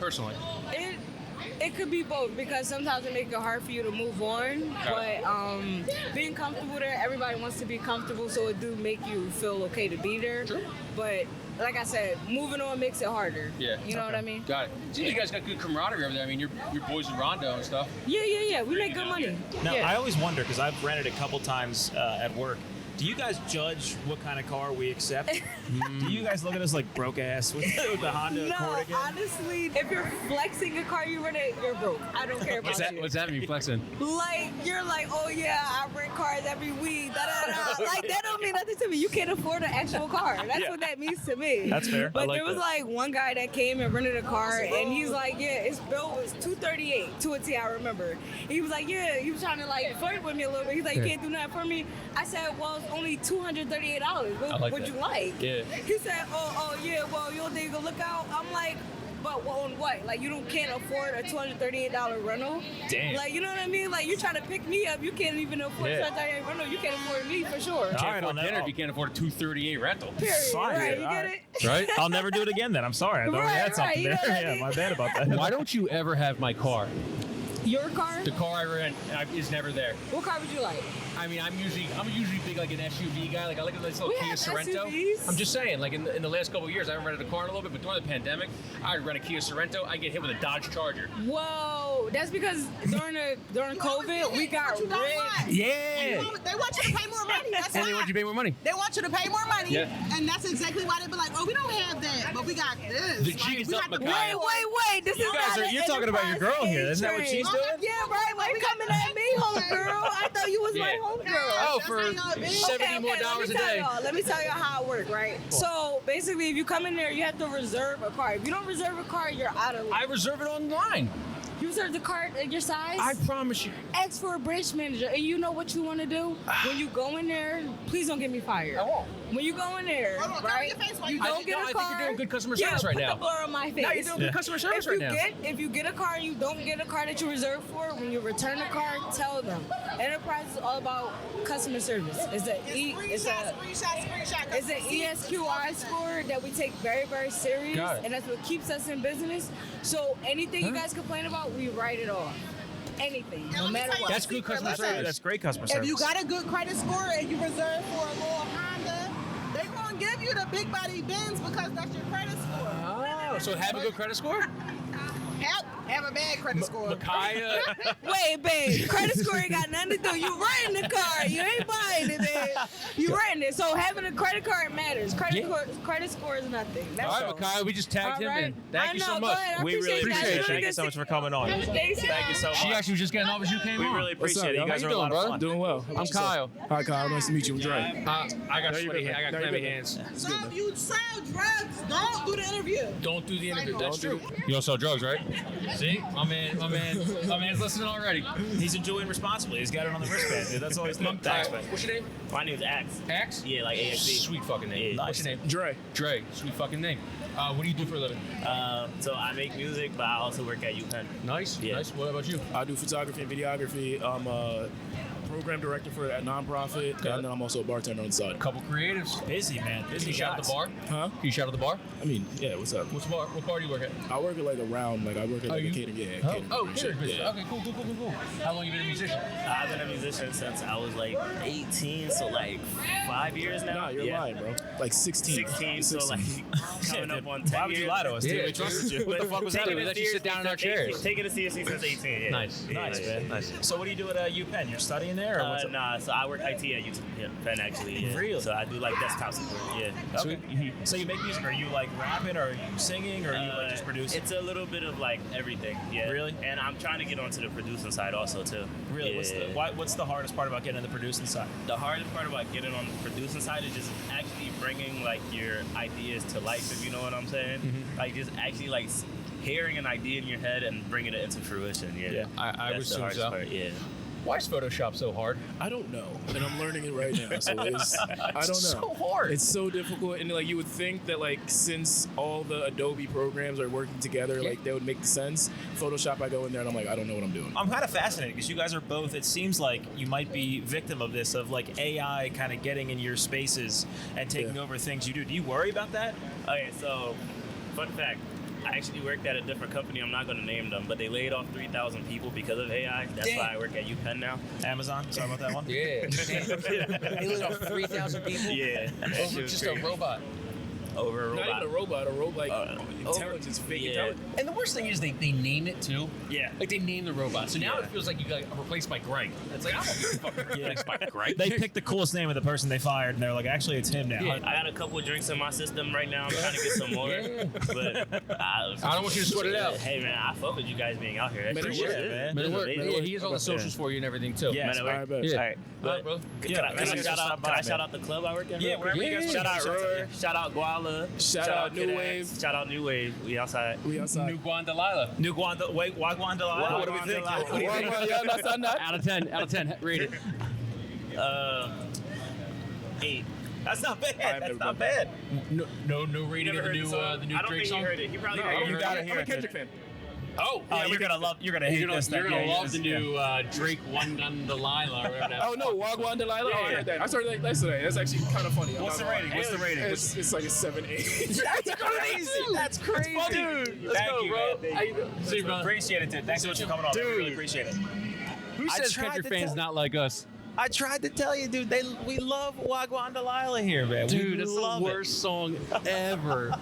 personally? It could be both because sometimes it makes it hard for you to move on. But being comfortable there, everybody wants to be comfortable, so it do make you feel okay to be there. True. But like I said, moving on makes it harder. Yeah. You know what I mean? Got it. Seems you guys got good camaraderie over there. I mean, your boys in Rondo and stuff. Yeah. We make good money. Now, yeah. I always wonder, because I've rented a couple times at work, do you guys judge what kind of car we accept? Do you guys look at us like broke ass with the Honda Accord again? Honestly, if you're flexing a car you rent it, you're broke. I don't care about you. What's that mean, flexing? Like, you're like, oh yeah, I rent cars every week. Da-da-da. Like, that don't mean nothing to me. You can't afford an actual car. That's what that means to me. That's fair. But I there was like one guy that came and rented a car, and he's like, yeah, his bill was $238 to a T. I remember. He was like, yeah, he was trying to like flirt with me a little bit. He's like, you can't do nothing for me. I said, well, it's only $238. What would you like? Yeah. He said, oh yeah, well, you'll take a look out. I'm like, but on what? Like, you can't afford a $238 rental? Damn. Like, you know what I mean? Like, you're trying to pick me up. You can't even afford a $238 rental. You can't afford me for sure. You can't afford dinner if you can't afford a $238 rental. Period. Fine, Right, you all get right. it? Right? I'll never do it again then. I'm sorry. I thought we had something you know there. what I Yeah, mean? my bad about that. Why don't you ever have my car? Your car? The car I rent is never there. What car would you like? I mean, I'm usually big like an SUV guy. Like I like a nice little We Kia have Sorento. SUVs. I'm just saying, like in the last couple of years, I haven't rented a car in a little bit, but during the pandemic, I rent a Kia Sorento. I get hit with a Dodge Charger. Whoa, that's because during COVID, we got rich. Yeah. They want you to pay more money. That's And they why. want you to pay more money. They want you to pay more money. Yeah. And that's exactly why they be like, oh, we don't have that, but we got this. The G is we up, got the Micaiah. Wait. This is not an you're talking about your girl here. Isn't that what she's doing? Yeah, right. Like coming at me, homegirl. I thought you was my Yeah. homegirl. Oh, That's for how y'all be. $70 more dollars a day. Let me tell y'all how it works, right? So basically, if you come in there, you have to reserve a car. If you don't reserve a car, you're out of luck. I reserve it online. You reserve the car at your size? I promise you. Ask for a branch manager, and you know what you want to do? When you go in there, please don't get me fired. I won't. When you go in there, Hold on, right? cover your face while You you- don't get a I car. think you're doing good customer service right put now. the blur on my face. No, you're doing good customer service right now. If you get a car and you don't get a car that you reserved for, when you return the car, tell them. Enterprise is all about customer service. It's an ESQI score that we take very, very serious, Got it. and that's what keeps us in business. So anything you guys complain about, we write it off. Anything, And no let me matter tell you what. That's good customer Listen, service. That's great customer If service. you got a good credit score and you reserve for a little Honda, they gonna give you the big body Benz because that's your credit score. Oh, so have a good credit score? Have a bad credit score. Micaiah. Wait, babe, credit score ain't got nothing to do. You renting the car. You ain't buying it, babe. You renting it. So having a credit card matters. Credit score is nothing. That's All right, Micaiah, we just tagged All him right. in. Thank you so I know, much. go ahead. I We really appreciate appreciate it. that. Thank you so much for coming on. Thank you so much. She actually was just getting off as you came We on. really appreciate it. You How guys you are a lot doing, of brother? fun. Doing well. I'm Kyle. Hi, Kyle. Nice to meet you. I'm Dre. I got sweaty. I got clammy hands. So if you sell drugs, don't do the interview. Don't do the interview. That's true. You don't sell drugs, right? See, my man's listening already. He's enjoying responsibly. He's got it on the wristband. Dude. That's always the thanks, man. What's your name? My name's Axe. Axe? Yeah, like AXE. Sweet fucking name. Yeah. What's your name? Dre. Dre. Sweet fucking name. What do you do for a living? So I make music, but I also work at UPenn. Nice. Yeah. Nice. What about you? I do photography and videography. I'm a program director for a nonprofit, and then I'm also a bartender on the side. Couple creatives. Busy, man. Can Busy you shout out guys. the bar? Huh? Can you shout out the bar? I mean, yeah, what's up? Which bar? What bar do you work at? I work at like around, like I work at like you- a catering, yeah. Oh, catering catering shit, business. yeah. Okay, cool. How long you been a musician? I've been a musician since I was like 18, so like 5 years now. Nah, you're yeah. lying, bro. Like 16. 16, so like coming up on 10 Why would you years. lie to us, dude? Yeah, We trusted you. What the fuck was that? Taking We it let you sit down in our seriously chairs. since 18. Taking it seriously since 18. Yeah. Nice. Yeah, Nice, yeah. man. Nice. So what do you do at UPenn? You're studying there? Or what's up? Nah, so I work IT at UPenn actually. Yeah. Really? So I do like desktop support. Yeah. Okay. So you make music? Are you like rapping? Or are you singing? Or are you like just producing? It's a little bit of like everything. Yeah. Really? And I'm trying to get onto the producing side also too. Really? Yeah. What's the hardest part about getting on the producing side? The hardest part about getting on the producing side is just actually bringing like your ideas to life, if you know what I'm saying. Like just actually like hearing an idea in your head and bringing it into fruition. Yeah. I would That's the assume hardest so. part. Yeah. Why is Photoshop so hard? I don't know, and I'm learning it right now. So it's, I don't know. So hard. It's so difficult, and like you would think that like since all the Adobe programs are working together, like they would make sense. Photoshop, I go in there and I'm like, I don't know what I'm doing. I'm kind of fascinated because you guys are both, it seems like you might be victim of this, of like AI kind of getting in your spaces and taking over things you do. Do you worry about that? Okay, so fun fact. I actually worked at a different company. I'm not going to name them, but they laid off 3,000 people because of AI. That's why I work at UPenn now. Amazon. Sorry about that one. Yeah. They laid off 3,000 people. Yeah. Over just a robot. Over a robot. Not even a robot, like intelligence, fake intelligence. And the worst thing is they name it too. Yeah. Like they name the robot. So now it feels like you got replaced by Greg. It's like, I don't get fucking replaced by Greg. They picked the coolest name of the person they fired, and they're like, actually, it's him now. I got a couple of drinks in my system right now. I'm trying to get some more. But I don't want you to sweat it out. Hey, man, I fuck with you guys being out here. That's Appreciate it, man. This is amazing. Yeah, he has all the socials for you and everything too. Yes. Man, all right. But, bro. Can I shout out the club I work at? Yeah, wherever you guys Shout out Roar. Shout out Guala. Shout out New Caterer. Wave. Shout out New Wave. We outside. We outside. New Guandalila. Wagwan Delilah. What do we think? Out of 10. Out of 10. Rate it. 8. That's not bad. That's not bad. No rating of the new I don't Drake think song. he heard it. He probably No, heard you it. gotta hear I'm a it. Kendrick fan. Oh, You're gonna hate this. You're gonna love the new Drake One Gun Delilah. Or whatever that Oh no, Wagwan Delilah. Oh, I heard that. I started that yesterday. That's actually kind of funny. What's the rating? What's the rating? It's like a 7-8. That's crazy. That's crazy. Dude, Let's go, bro. See you, brother. Appreciate it, dude. Thanks so much for coming on. Dude. I really appreciate it. Who I says tried Kendrick to fans tell- not like us? I tried to tell you, dude. We love Wagwan Delilah here, man. Dude, we it's the love it. worst song ever.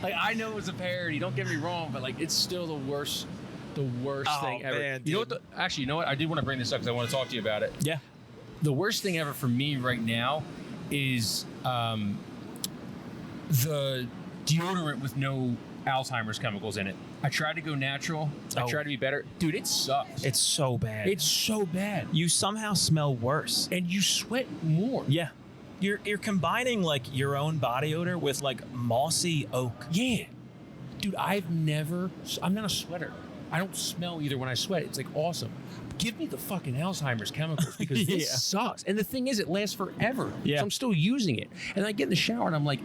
Like, I know it's a parody. Don't get me wrong, but like, it's still the worst thing ever. Man, you know what? Actually, you know what? I did want to bring this up because I want to talk to you about it. Yeah. The worst thing ever for me right now is the deodorant with no Alzheimer's chemicals in it. I tried to go natural. I tried to be better. Dude, it sucks. It's so bad. It's so bad. You somehow smell worse. And you sweat more. Yeah. You're combining like your own body odor with like mossy oak. Yeah. Dude, I'm not a sweater. I don't smell either when I sweat. It's like awesome. Give me the fucking Alzheimer's chemicals because this sucks. And the thing is, it lasts forever. Yeah. So I'm still using it. And I get in the shower and I'm like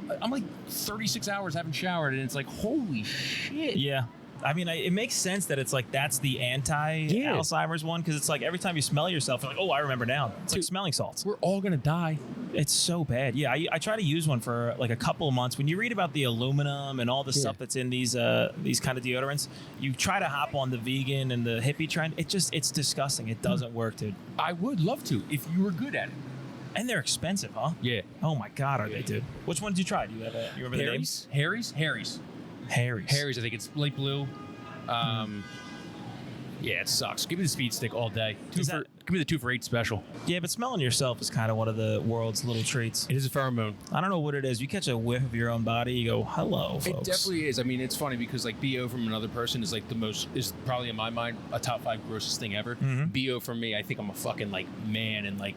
36 hours haven't showered and it's like, holy shit. Yeah. I mean, it makes sense that it's like that's the anti-Alzheimer's one because it's like every time you smell yourself, you're like, oh, I remember now. It's like smelling salts. We're all gonna die. It's so bad. Yeah, I try to use one for like a couple of months. When you read about the aluminum and all the stuff that's in these kind of deodorants, you try to hop on the vegan and the hippie trend. It's disgusting. It doesn't work, dude. I would love to if you were good at it. And they're expensive, huh? Yeah. Oh my God, are they, dude? Which one did you try? Do you have you remember the names? Harry's. Harry's. I think it's light blue. Yeah, it sucks. Give me the speed stick all day. Give me the 2 for $8 special. Yeah, but smelling yourself is kind of one of the world's little treats. It is a pheromone. I don't know what it is. You catch a whiff of your own body, you go, hello, folks. It definitely is. I mean, it's funny because like BO from another person is like is probably in my mind a top 5 grossest thing ever. BO from me, I think I'm a fucking like man in the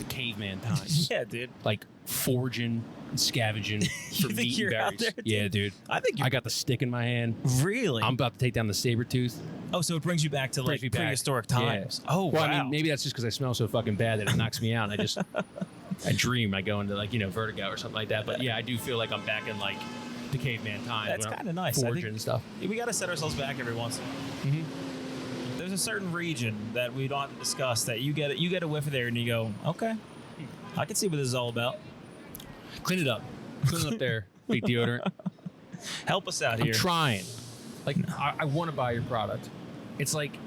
caveman times. Yeah, dude. Like foraging and scavenging for think meat you're and out berries. there, dude? Yeah, dude. I got the stick in my hand. Really? I'm about to take down the saber tooth. Oh, so it brings you back to like prehistoric times. Yeah. Oh, well, wow. I mean, maybe that's just because I smell so fucking bad that it knocks me out. I dream. I go into like vertigo or something like that. But yeah, I do feel like I'm back in like the caveman times. That's kind of nice. Foraging and stuff. We got to set ourselves back every once in a while. There's a certain region that we don't have to discuss that you get a whiff of there and you go, okay, I can see what this is all about. Clean it up. Clean it up there. Fake deodorant. Help us out here. I'm trying. Like I want to buy your product. It's like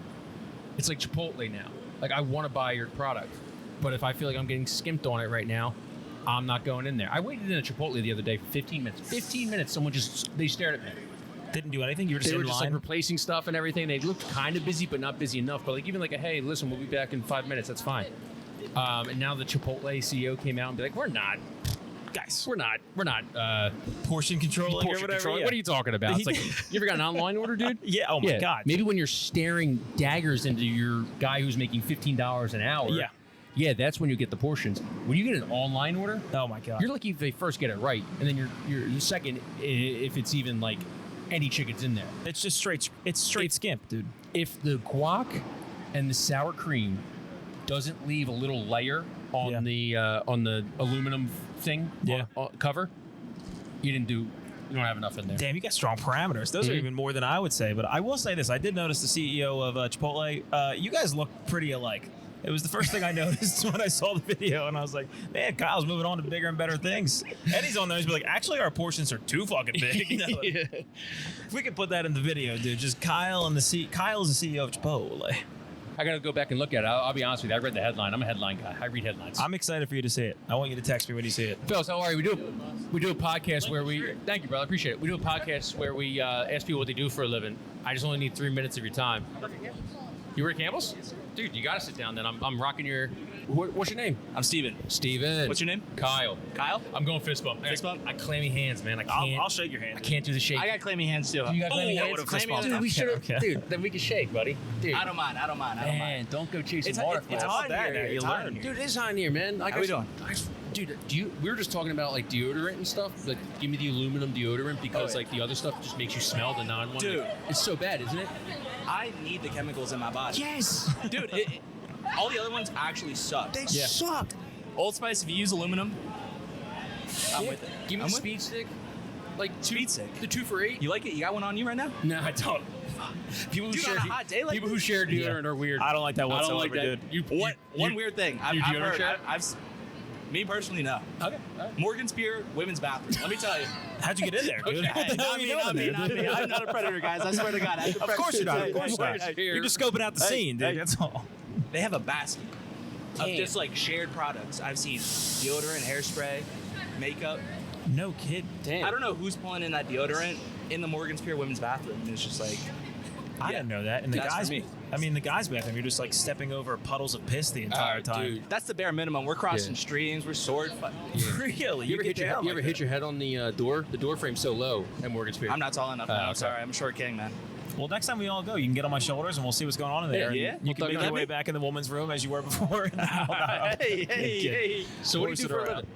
Chipotle now. Like I want to buy your product, but if I feel like I'm getting skimped on it right now, I'm not going in there. I waited in a Chipotle the other day for 15 minutes. 15 minutes. Someone they stared at me. Didn't do anything. You were just they in were just line. like replacing stuff and everything. They looked kind of busy, but not busy enough. But like even like a hey, listen, we'll be back in 5 minutes. That's fine. And now the Chipotle CEO came out and be like, we're not portion controlling or whatever. Yeah. What are you talking about? It's like, you ever got an online order, dude? Yeah. Oh my God. Maybe when you're staring daggers into your guy who's making $15 an hour. Yeah. Yeah, that's when you get the portions. When you get an online order, oh my God, you're lucky if they first get it right, and then you're second if it's even like any chicken's in there. It's just straight skimp, dude. If the guac and the sour cream doesn't leave a little layer on the aluminum thing cover, you don't have enough in there. Damn, you got strong parameters. Those are even more than I would say. But I will say this: I did notice the CEO of Chipotle. You guys look pretty alike. It was the first thing I noticed when I saw the video, and I was like, man, Kyle's moving on to bigger and better things. Eddie's on there, he's like, actually, our portions are too fucking big. You know, like, if we could put that in the video, dude, just Kyle is the CEO of Chipotle. I got to go back and look at it. I'll be honest with you. I read the headline. I'm a headline guy. I read headlines. I'm excited for you to see it. I want you to text me when you see it. Fellas, how are you? We do a podcast where we... Thank you, brother. I appreciate it. We do a podcast where we ask people what they do for a living. I just only need 3 minutes of your time. You work at Campbell's? Dude, you got to sit down then. I'm rocking your... What's your name? I'm Steven. Steven. What's your name? Kyle. Kyle? I'm going fist bump. Fist bump? I clammy hands, man. I can't. I'll shake your hand. I can't do the shake. I got clammy hands too. You got clammy hands? What a fist bump. Dude, we should have... Okay. Dude, then we can shake, buddy. Dude. I don't mind. Man, don't go chasing waterfalls. It's hot that, here. you It's hot learn. here. Dude, it is hot in here, man. How we doing? Dude, we were just talking about like deodorant and stuff. Like, give me the aluminum deodorant because like the other stuff just makes you smell the non-one. Dude. Like, it's so bad, isn't it? I need the chemicals in my body. Yes, Dude, all the other ones actually suck. they suck. Old Spice, if you use aluminum, I'm with it. Give me I'm the with speed stick. Like Speed stick. The 2 for $8. You like it? You got one on you right now? No, I don't. People who Dude, share on a hot day like people who this? share deodorant are weird. I don't like that I whatsoever, don't like that. dude. One weird thing. I've deodorant heard. share? Me personally, no. Okay. All right. Morgan's Pier, women's bathroom. Let me tell you. How'd you get in there, dude? Okay. What the hell are you doing Not there, me. dude? I'm not a predator, guys. I swear to God. Of course you're not. Of course not. You're just scoping out the scene, dude. That's all. They have a basket of Damn. just like shared products. I've seen deodorant, hairspray, makeup. No kid. Damn. I don't know who's pulling in that deodorant in the Morgan's Pier women's bathroom. And it's just like, I didn't know that. And the That's for guys, me. I mean, the guys' bathroom, you're just like stepping over puddles of piss the entire time. Dude. that's the bare minimum. We're crossing Yeah. streams. We're sword. Really? You ever get hit your down you ever like hit that? your head on the door? The door frame's so low at Morgan's Pier. I'm not tall enough. Oh, No, okay. I'm sorry. I'm a short king, man. Well, next time we all go, you can get on my shoulders and we'll see what's going on in there. Yeah. And you can We'll make talk your way about back in the woman's room as you were before. Hey. So what do you do for a around. living?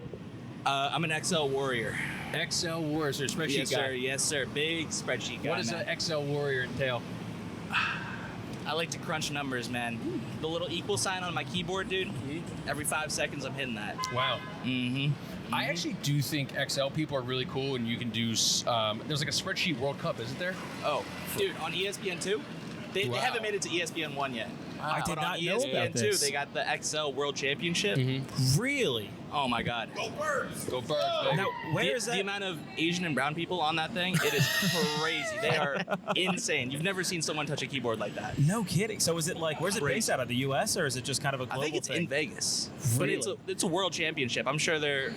I'm an XL warrior. XL Warrior, so spreadsheet Yes, guy. sir. Yes, sir. Big spreadsheet guy. What does man. an XL Warrior entail? I like to crunch numbers, man. The little equal sign on my keyboard, dude. Every 5 seconds, I'm hitting that. Wow. Mm-hmm. I actually do think XL people are really cool, and you can do. There's like a spreadsheet World Cup, isn't there? Oh, dude, on ESPN 2, they Wow. haven't made it to ESPN 1 yet. I did But on not know ESPN about 2, this. they got the XL World Championship. Really? Oh my God. Go Birds, baby. Now, where is The that? amount of Asian and brown people on that thing, it is crazy. They are insane. You've never seen someone touch a keyboard like that. No kidding. So is it like, where's it Crazy. based out of? The U.S. or is it just kind of a I global think it's thing? in Vegas. But Really? it's a world championship. I'm sure they're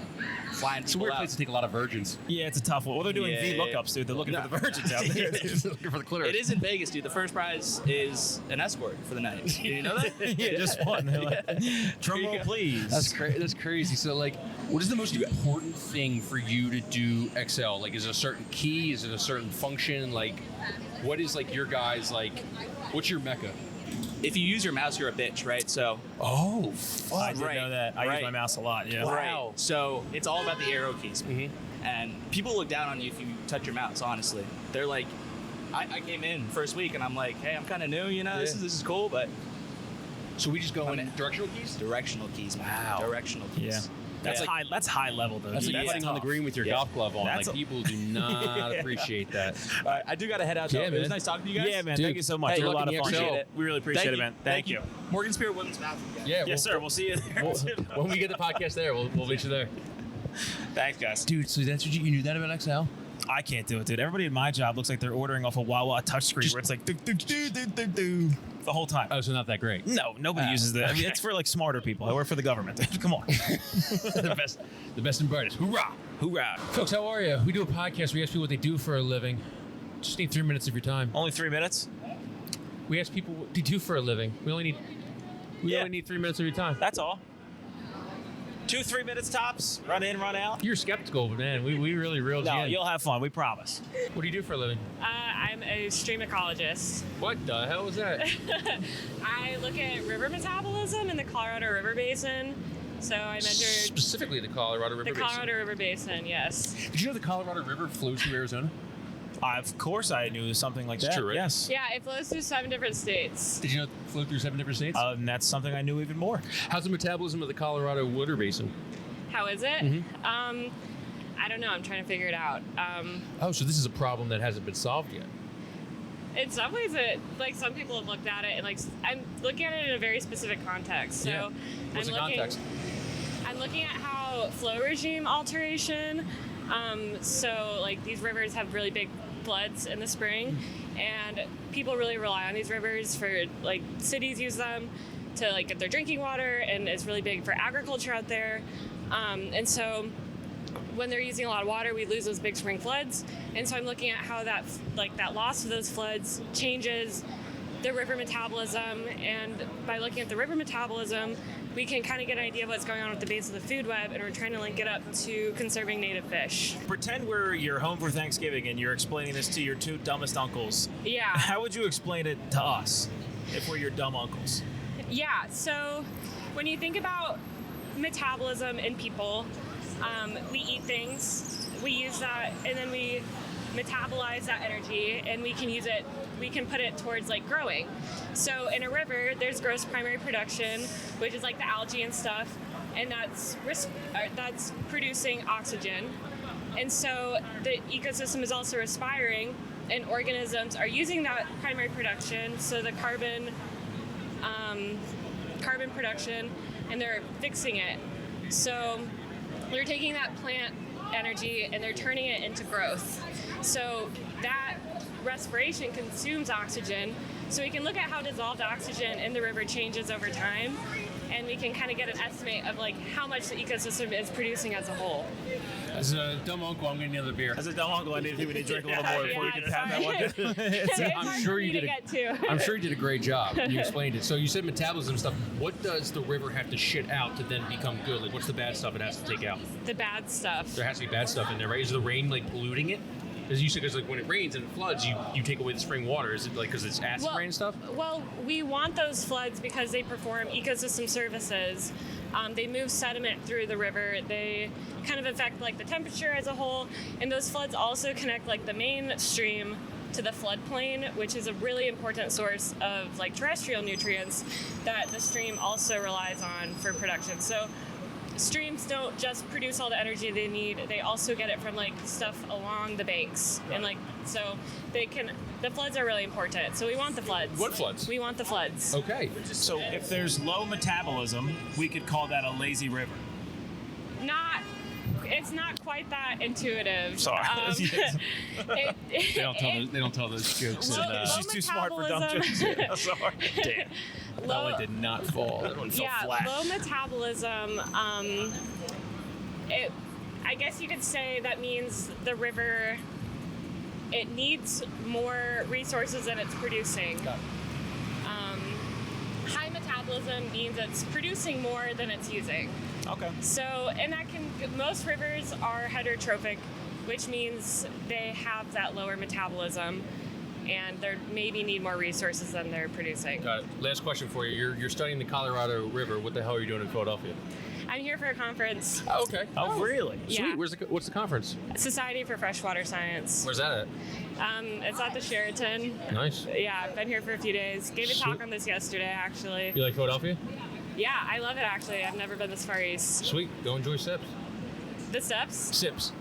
flying It's a people weird out. place to take a lot of virgins. Yeah, it's a tough one. Well, they're doing Yeah. V-lookups, dude. They're looking for the virgins out there. Looking for the clitoris. It is in Vegas, dude. The first prize is an escort for the night. Did you know that? Yeah, just one. They're like, drum roll, please. That's crazy. So like, what is the most important thing for you to do XL? Like, is it a certain key? Is it a certain function? Like, what is like your guys like? What's your mecca? If you use your mouse, you're a bitch, right? So, Oh, I did Right, know that. I use right. my mouse a lot. Yeah. right. So it's all about the arrow keys. And people look down on you if you touch your mouse, honestly. They're like, I came in first week and I'm like, hey, I'm kind of new, you know, this is cool, but So we just go in directional keys? directional keys, man. Wow. Directional keys. Yeah. That's Yeah. high. That's high level though. That's dude. like That's putting on the tough. green with your Yeah. golf glove on. That's Like, a- people do not appreciate that. All right, I do got to head out, though. Yeah, It was man. nice talking to you guys. Yeah, man. Dude, Thank you so much. hey, You're a lucky lot of in fun. the XL. We really appreciate it, man. Thank you. Morgan Spirit Women's Bathroom. guys. Yeah. Yes, sir. We'll see you there. When we get the podcast there, we'll meet you there. Thanks, guys. Dude, so that's what you knew that about XL? I can't do it, dude. Everybody in my job looks like they're ordering off a Wawa touchscreen where it's like do, do, do, do, do, do, the whole time. Oh, so not that great. No, nobody uses that. I mean, it's for like smarter people. I work for the government. Dude. Come on. the best and brightest. Hoorah! Hoorah. Folks, how are you? We do a podcast. We ask people what they do for a living. Just need 3 minutes of your time. Only 3 minutes? We ask people what they do for a living. We only need 3 minutes of your time. That's all. 2-3 minutes tops. Run in, run out. You're skeptical, but man, we really reeled you No, in. you'll have fun. We promise. What do you do for a living? I'm a stream ecologist. What the hell was that? I look at river metabolism in the Colorado River Basin. So I measured Specifically the Colorado River the Colorado River Basin, yes. Basin. Did you know the Colorado River flows through Arizona? Of course I knew something like It's that. true, right? Yes. Yeah, it flows through 7 different states. Did you know it flowed through 7 different states? And that's something I knew even more. How's the metabolism of the Colorado River Basin? How is it? Mm-hmm. I don't know. I'm trying to figure it out. Oh, so this is a problem that hasn't been solved yet. in some ways, like some people have looked at it, and like I'm looking at it in a very specific context. So Yeah. What's the context? I'm looking at how flow regime alteration. So like these rivers have really big floods in the spring, and people really rely on these rivers for like cities use them to like get their drinking water, and it's really big for agriculture out there. And so when they're using a lot of water, we lose those big spring floods. And so I'm looking at how that loss of those floods changes the river metabolism. And by looking at the river metabolism, we can kind of get an idea of what's going on at the base of the food web, and we're trying to link it up to conserving native fish. Pretend you're home for Thanksgiving and you're explaining this to your two dumbest uncles. Yeah. How would you explain it to us if we're your dumb uncles? Yeah, so when you think about metabolism in people, we eat things, we use that, and then we metabolize that energy, and we can put it towards like growing. So in a river, there's gross primary production, which is like the algae and stuff, and that's producing oxygen. And so the ecosystem is also respiring, and organisms are using that primary production, so the carbon production, and they're fixing it. So they're taking that plant energy and they're turning it into growth. So that respiration consumes oxygen. So we can look at how dissolved oxygen in the river changes over time, and we can kind of get an estimate of like how much the ecosystem is producing as a whole. As a dumb uncle, I'm going to need another beer. As a dumb uncle, I need to drink a little more before we can have that one. I'm sure you did. I'm sure you did a great job. You explained it. So you said metabolism stuff. What does the river have to shit out to then become good? Like, what's the bad stuff it has to take out? The bad stuff. There has to be bad stuff in there, right? Is the rain like polluting it? As you said, because like when it rains and it floods, you take away the spring water. Is it like because it's acid rain and stuff? Well, we want those floods because they perform ecosystem services. They move sediment through the river. They kind of affect like the temperature as a whole, and those floods also connect like the main stream to the floodplain, which is a really important source of like terrestrial nutrients that the stream also relies on for production. So streams don't just produce all the energy they need, they also get it from like stuff along the banks. And like, so the floods are really important. So we want the floods. What floods? We want the floods. Okay. So if there's low metabolism, we could call that a lazy river. It's not quite that intuitive. Sorry. They don't tell those jokes. She's too smart for dumb jokes. Sorry. Damn. That one did not fall. That one fell flat. Low metabolism. I guess you could say that means the river, it needs more resources than it's producing. High metabolism means it's producing more than it's using. Okay. So, and most rivers are heterotrophic, which means they have that lower metabolism, and they maybe need more resources than they're producing. Got it. Last question for you. You're studying the Colorado River. What the hell are you doing in Philadelphia? I'm here for a conference. Oh, okay. Oh, really? Yeah. Sweet. What's the conference? Society for Freshwater Science. Where's that at? It's at the Sheraton. Nice. Yeah, I've been here for a few days. Gave a talk on this yesterday, actually. You like Philadelphia? Yeah, I love it, actually. I've never been this far east. Sweet. Go enjoy Sips. The Steps? Sips.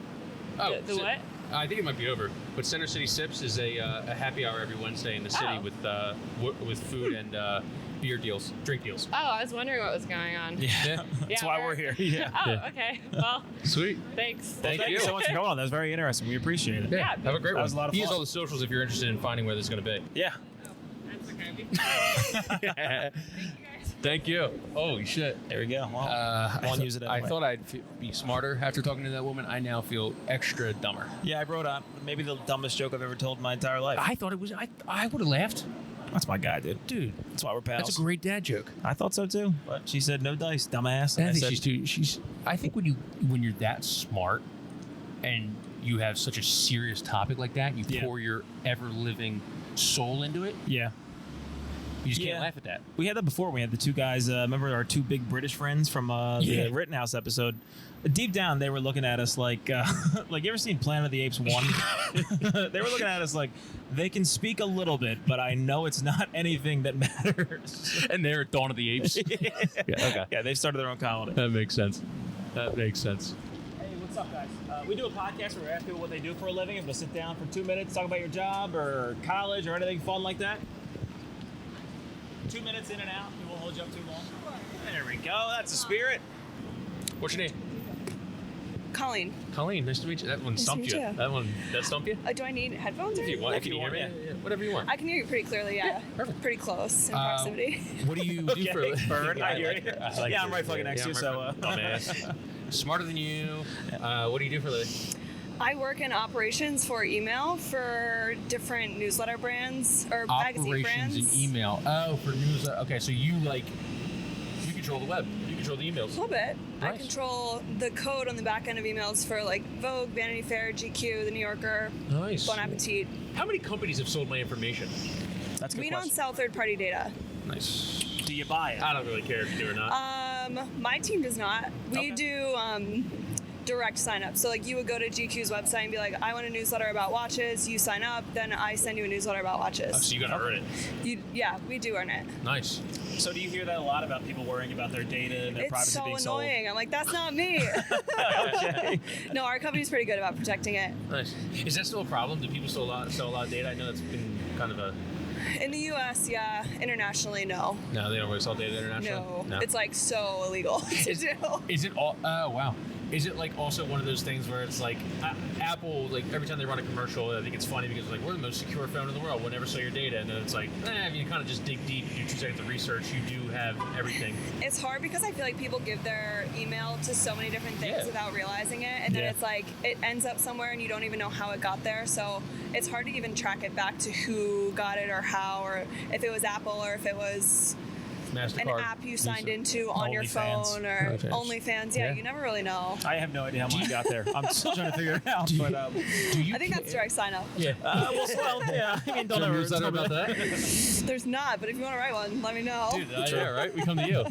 Oh, the what? I think it might be over. But Center City Sips is a happy hour every Wednesday in the city with food and beer deals, drink deals. Oh, I was wondering what was going on. Yeah. That's why we're here. Yeah. Oh, okay. Well, sweet. Thanks. Thank you so much for coming on. That was very interesting. We appreciate it. Yeah. Have a great one. That was a lot of fun. He has all the socials if you're interested in finding where this is going to be. Yeah. That's okay. Thank you. Holy shit. There we go. Well, I'll use it anyway. I thought I'd be smarter after talking to that woman. I now feel extra dumber. Yeah, I wrote on maybe the dumbest joke I've ever told in my entire life. I thought it was. I would have laughed. That's my guy, dude. Dude, that's why we're pals. That's a great dad joke. I thought so too, but she said no dice, dumbass. And I think I think when you're that smart and you have such a serious topic like that, you pour your ever living soul into it. Yeah. You just can't laugh at that. We had that before. We had the two guys. Remember our two big British friends from the Rittenhouse episode? Deep down, they were looking at us like you ever seen Planet of the Apes 1? They were looking at us like, they can speak a little bit, but I know it's not anything that matters. And they're at Dawn of the Apes. Okay. Yeah, they started their own comedy. That makes sense. Hey, what's What's up, guys? We do a podcast where we ask people what they do for a living. If they'll sit down for 2 minutes, talk about your job or college or anything fun like that. 2 minutes in and out. We won't hold you up too long. There we go. That's the spirit. What's your name? Colleen. Colleen, nice to meet you. That one Nice to stumped meet you. you. That stumped you? Do I need headphones? If you want, if you hear me, whatever you want. I can hear you pretty clearly. Yeah, perfect. Pretty close in proximity. What do you do for a living? Bird, I hear you. like Yeah, I'm it. right fucking next to you, so. Dumbass. Smarter than you. What do you do for a living? I work in operations for email for different newsletter brands or magazine brands. Operations and email. Oh, for newsletter. Okay, so you control the web. You control the emails. A little bit. I Nice. control the code on the back end of emails for like Vogue, Vanity Fair, GQ, The New Yorker. Nice. Bon Appetit. How many companies have sold my information? That's a good We question. don't sell third-party data. Nice. Do you buy it? I don't really care if you do or not. My team does not. We do direct sign up. So like you would go to GQ's website and be like, I want a newsletter about watches. You sign up, then I send you a newsletter about watches. Oh, so you gotta earn it. Yeah, we do earn it. Nice. So do you hear that a lot about people worrying about their data and their It's privacy so being annoying. I'm like, that's not me. Okay. No, our company's pretty good about protecting it. Nice. Is that still a problem? Do people sell a lot of data? I know that's been kind of a. In the U.S., yeah. Internationally, no. No, they don't really sell data internationally. No. It's like so illegal to do. Is it all? Oh wow. Is it like also one of those things where it's like Apple, like every time they run a commercial, I think it's funny because like we're the most secure phone in the world. We'll never sell your data, and then it's like, if you kind of just dig deep, do 2 seconds of research, you do have everything. It's hard because I feel like people give their email to so many different things Yeah. without realizing it, and then Yeah. it's like it ends up somewhere and you don't even know how it got there. So it's hard to even track it back to who got it or how, or if it was Apple or if it was an MasterCard, app you signed Visa. into on your OnlyFans. phone or OnlyFans. OnlyFans. Yeah, Yeah. you never really know. I have no idea how mine got there. I'm still trying to figure it out. But Do you? I think that's direct sign up. Yeah. well, yeah. I mean, don't Is there a ever newsletter about that? There's not, but if you want to write one, let me know. Dude, yeah, right. We come to you.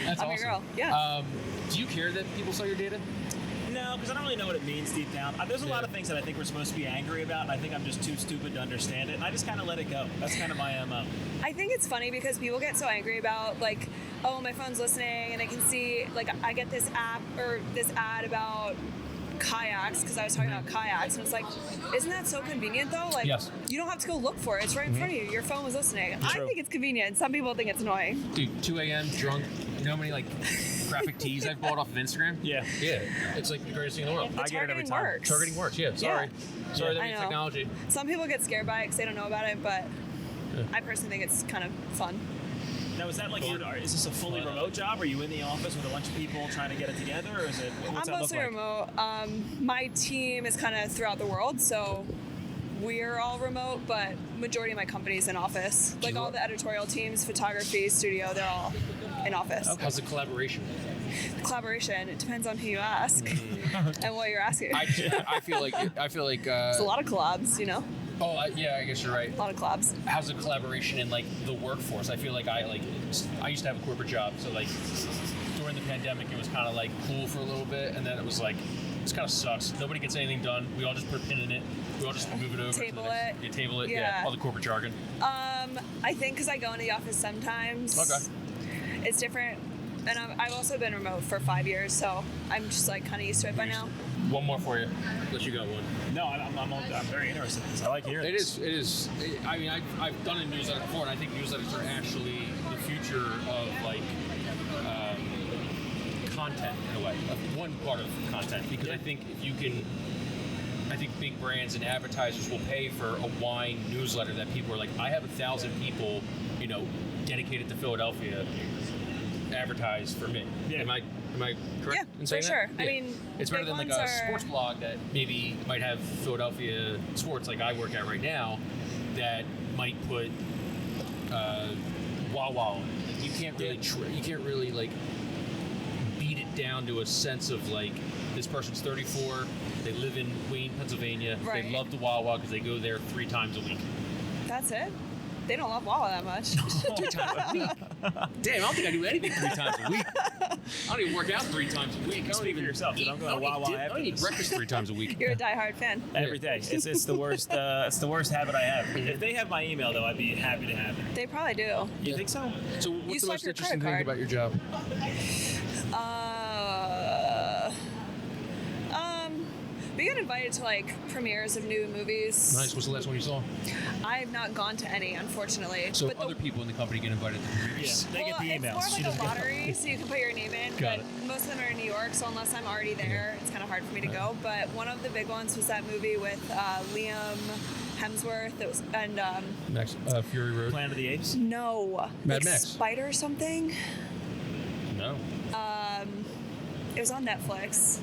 That's I'm awesome. your girl. Yeah. Do you care that people sell your data? No, because I don't really know what it means deep down. There's a lot of things that I think we're supposed to be angry about, and I think I'm just too stupid to understand it, and I just kind of let it go. That's kind of my MO. I think it's funny because people get so angry about like, oh, my phone's listening, and they can see like I get this app or this ad about kayaks because I was talking about kayaks, and it's like, isn't that so convenient though? Like, Yes. you don't have to go look for it; it's right in front of you. Your phone was listening. I think it's convenient. Some people think it's annoying. Dude, 2 a.m. drunk. You know how many like graphic tees I've bought off of Instagram? Yeah. Yeah. It's like the greatest thing in the world. The targeting works. Targeting works. Yeah. Sorry. Sorry that I we know. technology. Some people get scared by it because they don't know about it, but I personally think it's kind of fun. Now, is that like is this a fully remote job? Are you in the office with a bunch of people trying to get it together, or is it? What's I'm that mostly look like? remote. My team is kind of throughout the world, so we're all remote, but majority of my company's in office. Like all the editorial teams, photography, studio, they're all in office. How's the collaboration? Collaboration, it depends on who you ask and what you're asking. I feel like It's a lot of collabs, you know? Oh, yeah, I guess you're right. A lot of collabs. How's the collaboration in like the workforce? I feel like I used to have a corporate job, so like during the pandemic, it was kind of like cool for a little bit, and then it was like this kind of sucks. Nobody gets anything done. We all just put a pin in it. We all just move it over. Table to the next, it. Yeah, table it. Yeah. All the corporate jargon. I think because I go into the office sometimes. Okay. It's different. And I've also been remote for 5 years, so I'm just like kind of used to it by now. One more for you, unless you got one. No, I'm very interested in this. I like hearing It this. is. I mean, I've done a newsletter before, and I think newsletters are actually the future of like content in a way. One part of content, because I think if you can. I think big brands and advertisers will pay for a wine newsletter that people are like, I have 1,000 people, dedicated to Philadelphia, advertise for me. Yeah. Am I correct Yeah, in saying for that? sure. Yeah. I mean, it's better big than like ones a are- sports blog that maybe might have Philadelphia sports, like I work at right now, that might put Wawa. You can't really like beat it down to a sense of like this person's 34, they live in Wayne, Pennsylvania, Right. they love the Wawa because they go there 3 times a week. That's it? They don't love Wawa that much. 3 times a week. Damn, I don't think I do anything 3 times a week. I don't even work out 3 times a week. I don't Speak even for yourself, dude. I'm going to I Wawa don't eat after this. breakfast 3 times a week. You're a diehard fan. Every day. It's the worst. It's the worst habit I have. If they have my email, though, I'd be happy to have it. They probably do. You think so? So You what's the swipe most your interesting credit thing card. about your job? get invited to like premieres of new movies. Nice. What's the last one you saw? I have not gone to any, unfortunately. So but other people in the company get invited to premieres. They get the It's emails. more She like a doesn't get lottery, so you can put your name in. Got but most of them are in New York, so unless I'm already there, it's kind of hard for me to go. But one of the big ones was that movie with Liam Hemsworth. That was Max, Fury Road. Planet of the Apes? no, Mad like Max. Spider something. No. It was on Netflix.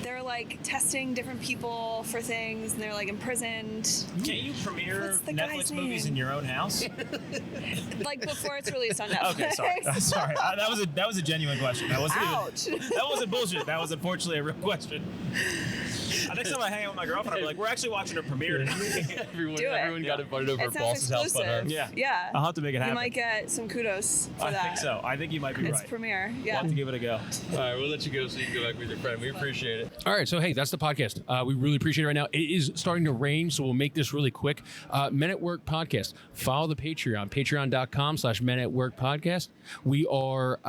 They're like testing different people for things, and they're like imprisoned. Can't you premiere What's the Netflix guy's movies name? in your own house? Like before it's released on Netflix. Okay, sorry. Sorry. That was a genuine question. That wasn't Ouch. that wasn't bullshit. That was unfortunately a real question. Next time I hang out with my girlfriend, I'll be like, we're actually watching a premiere tonight. everyone got invited over It her sounds boss's house by her. exclusive. Yeah. Yeah. I'll have to make it happen. You might get some kudos for I that. think so. I think you might be It's right. premiere. We'll Yeah. have to give it a go. All right, we'll let you go so you can go back with your friend. We appreciate it. All right, so hey, that's the podcast. We really appreciate it right now. It is starting to rain, so we'll make this really quick. Men at Work Podcast. Follow the Patreon, patreon.com/Men at Work Podcast. We are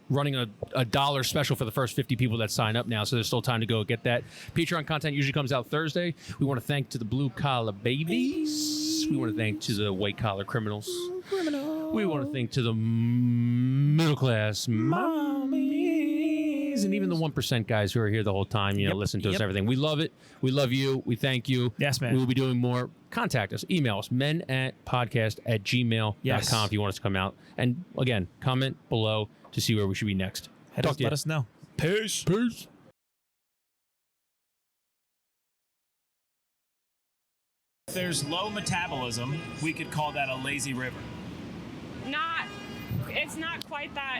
running a $1 special for the first 50 people that sign up now, so there's still time to go get that. Patreon content usually comes out Thursday. We want to thank to the blue collar babies. We want to thank to the white collar criminals. We want to thank to the middle class mommies and even the 1% guys who are here the whole time, listen to us and everything. We love it. We love you. We thank you. Yes, man. We will be doing more. Contact us. Email us, menatpodcast@gmail.com Yes. if you want us to come out. And again, comment below to see where we should be next. Let us know. Peace. Peace. If there's low metabolism, we could call that a lazy river. It's not quite that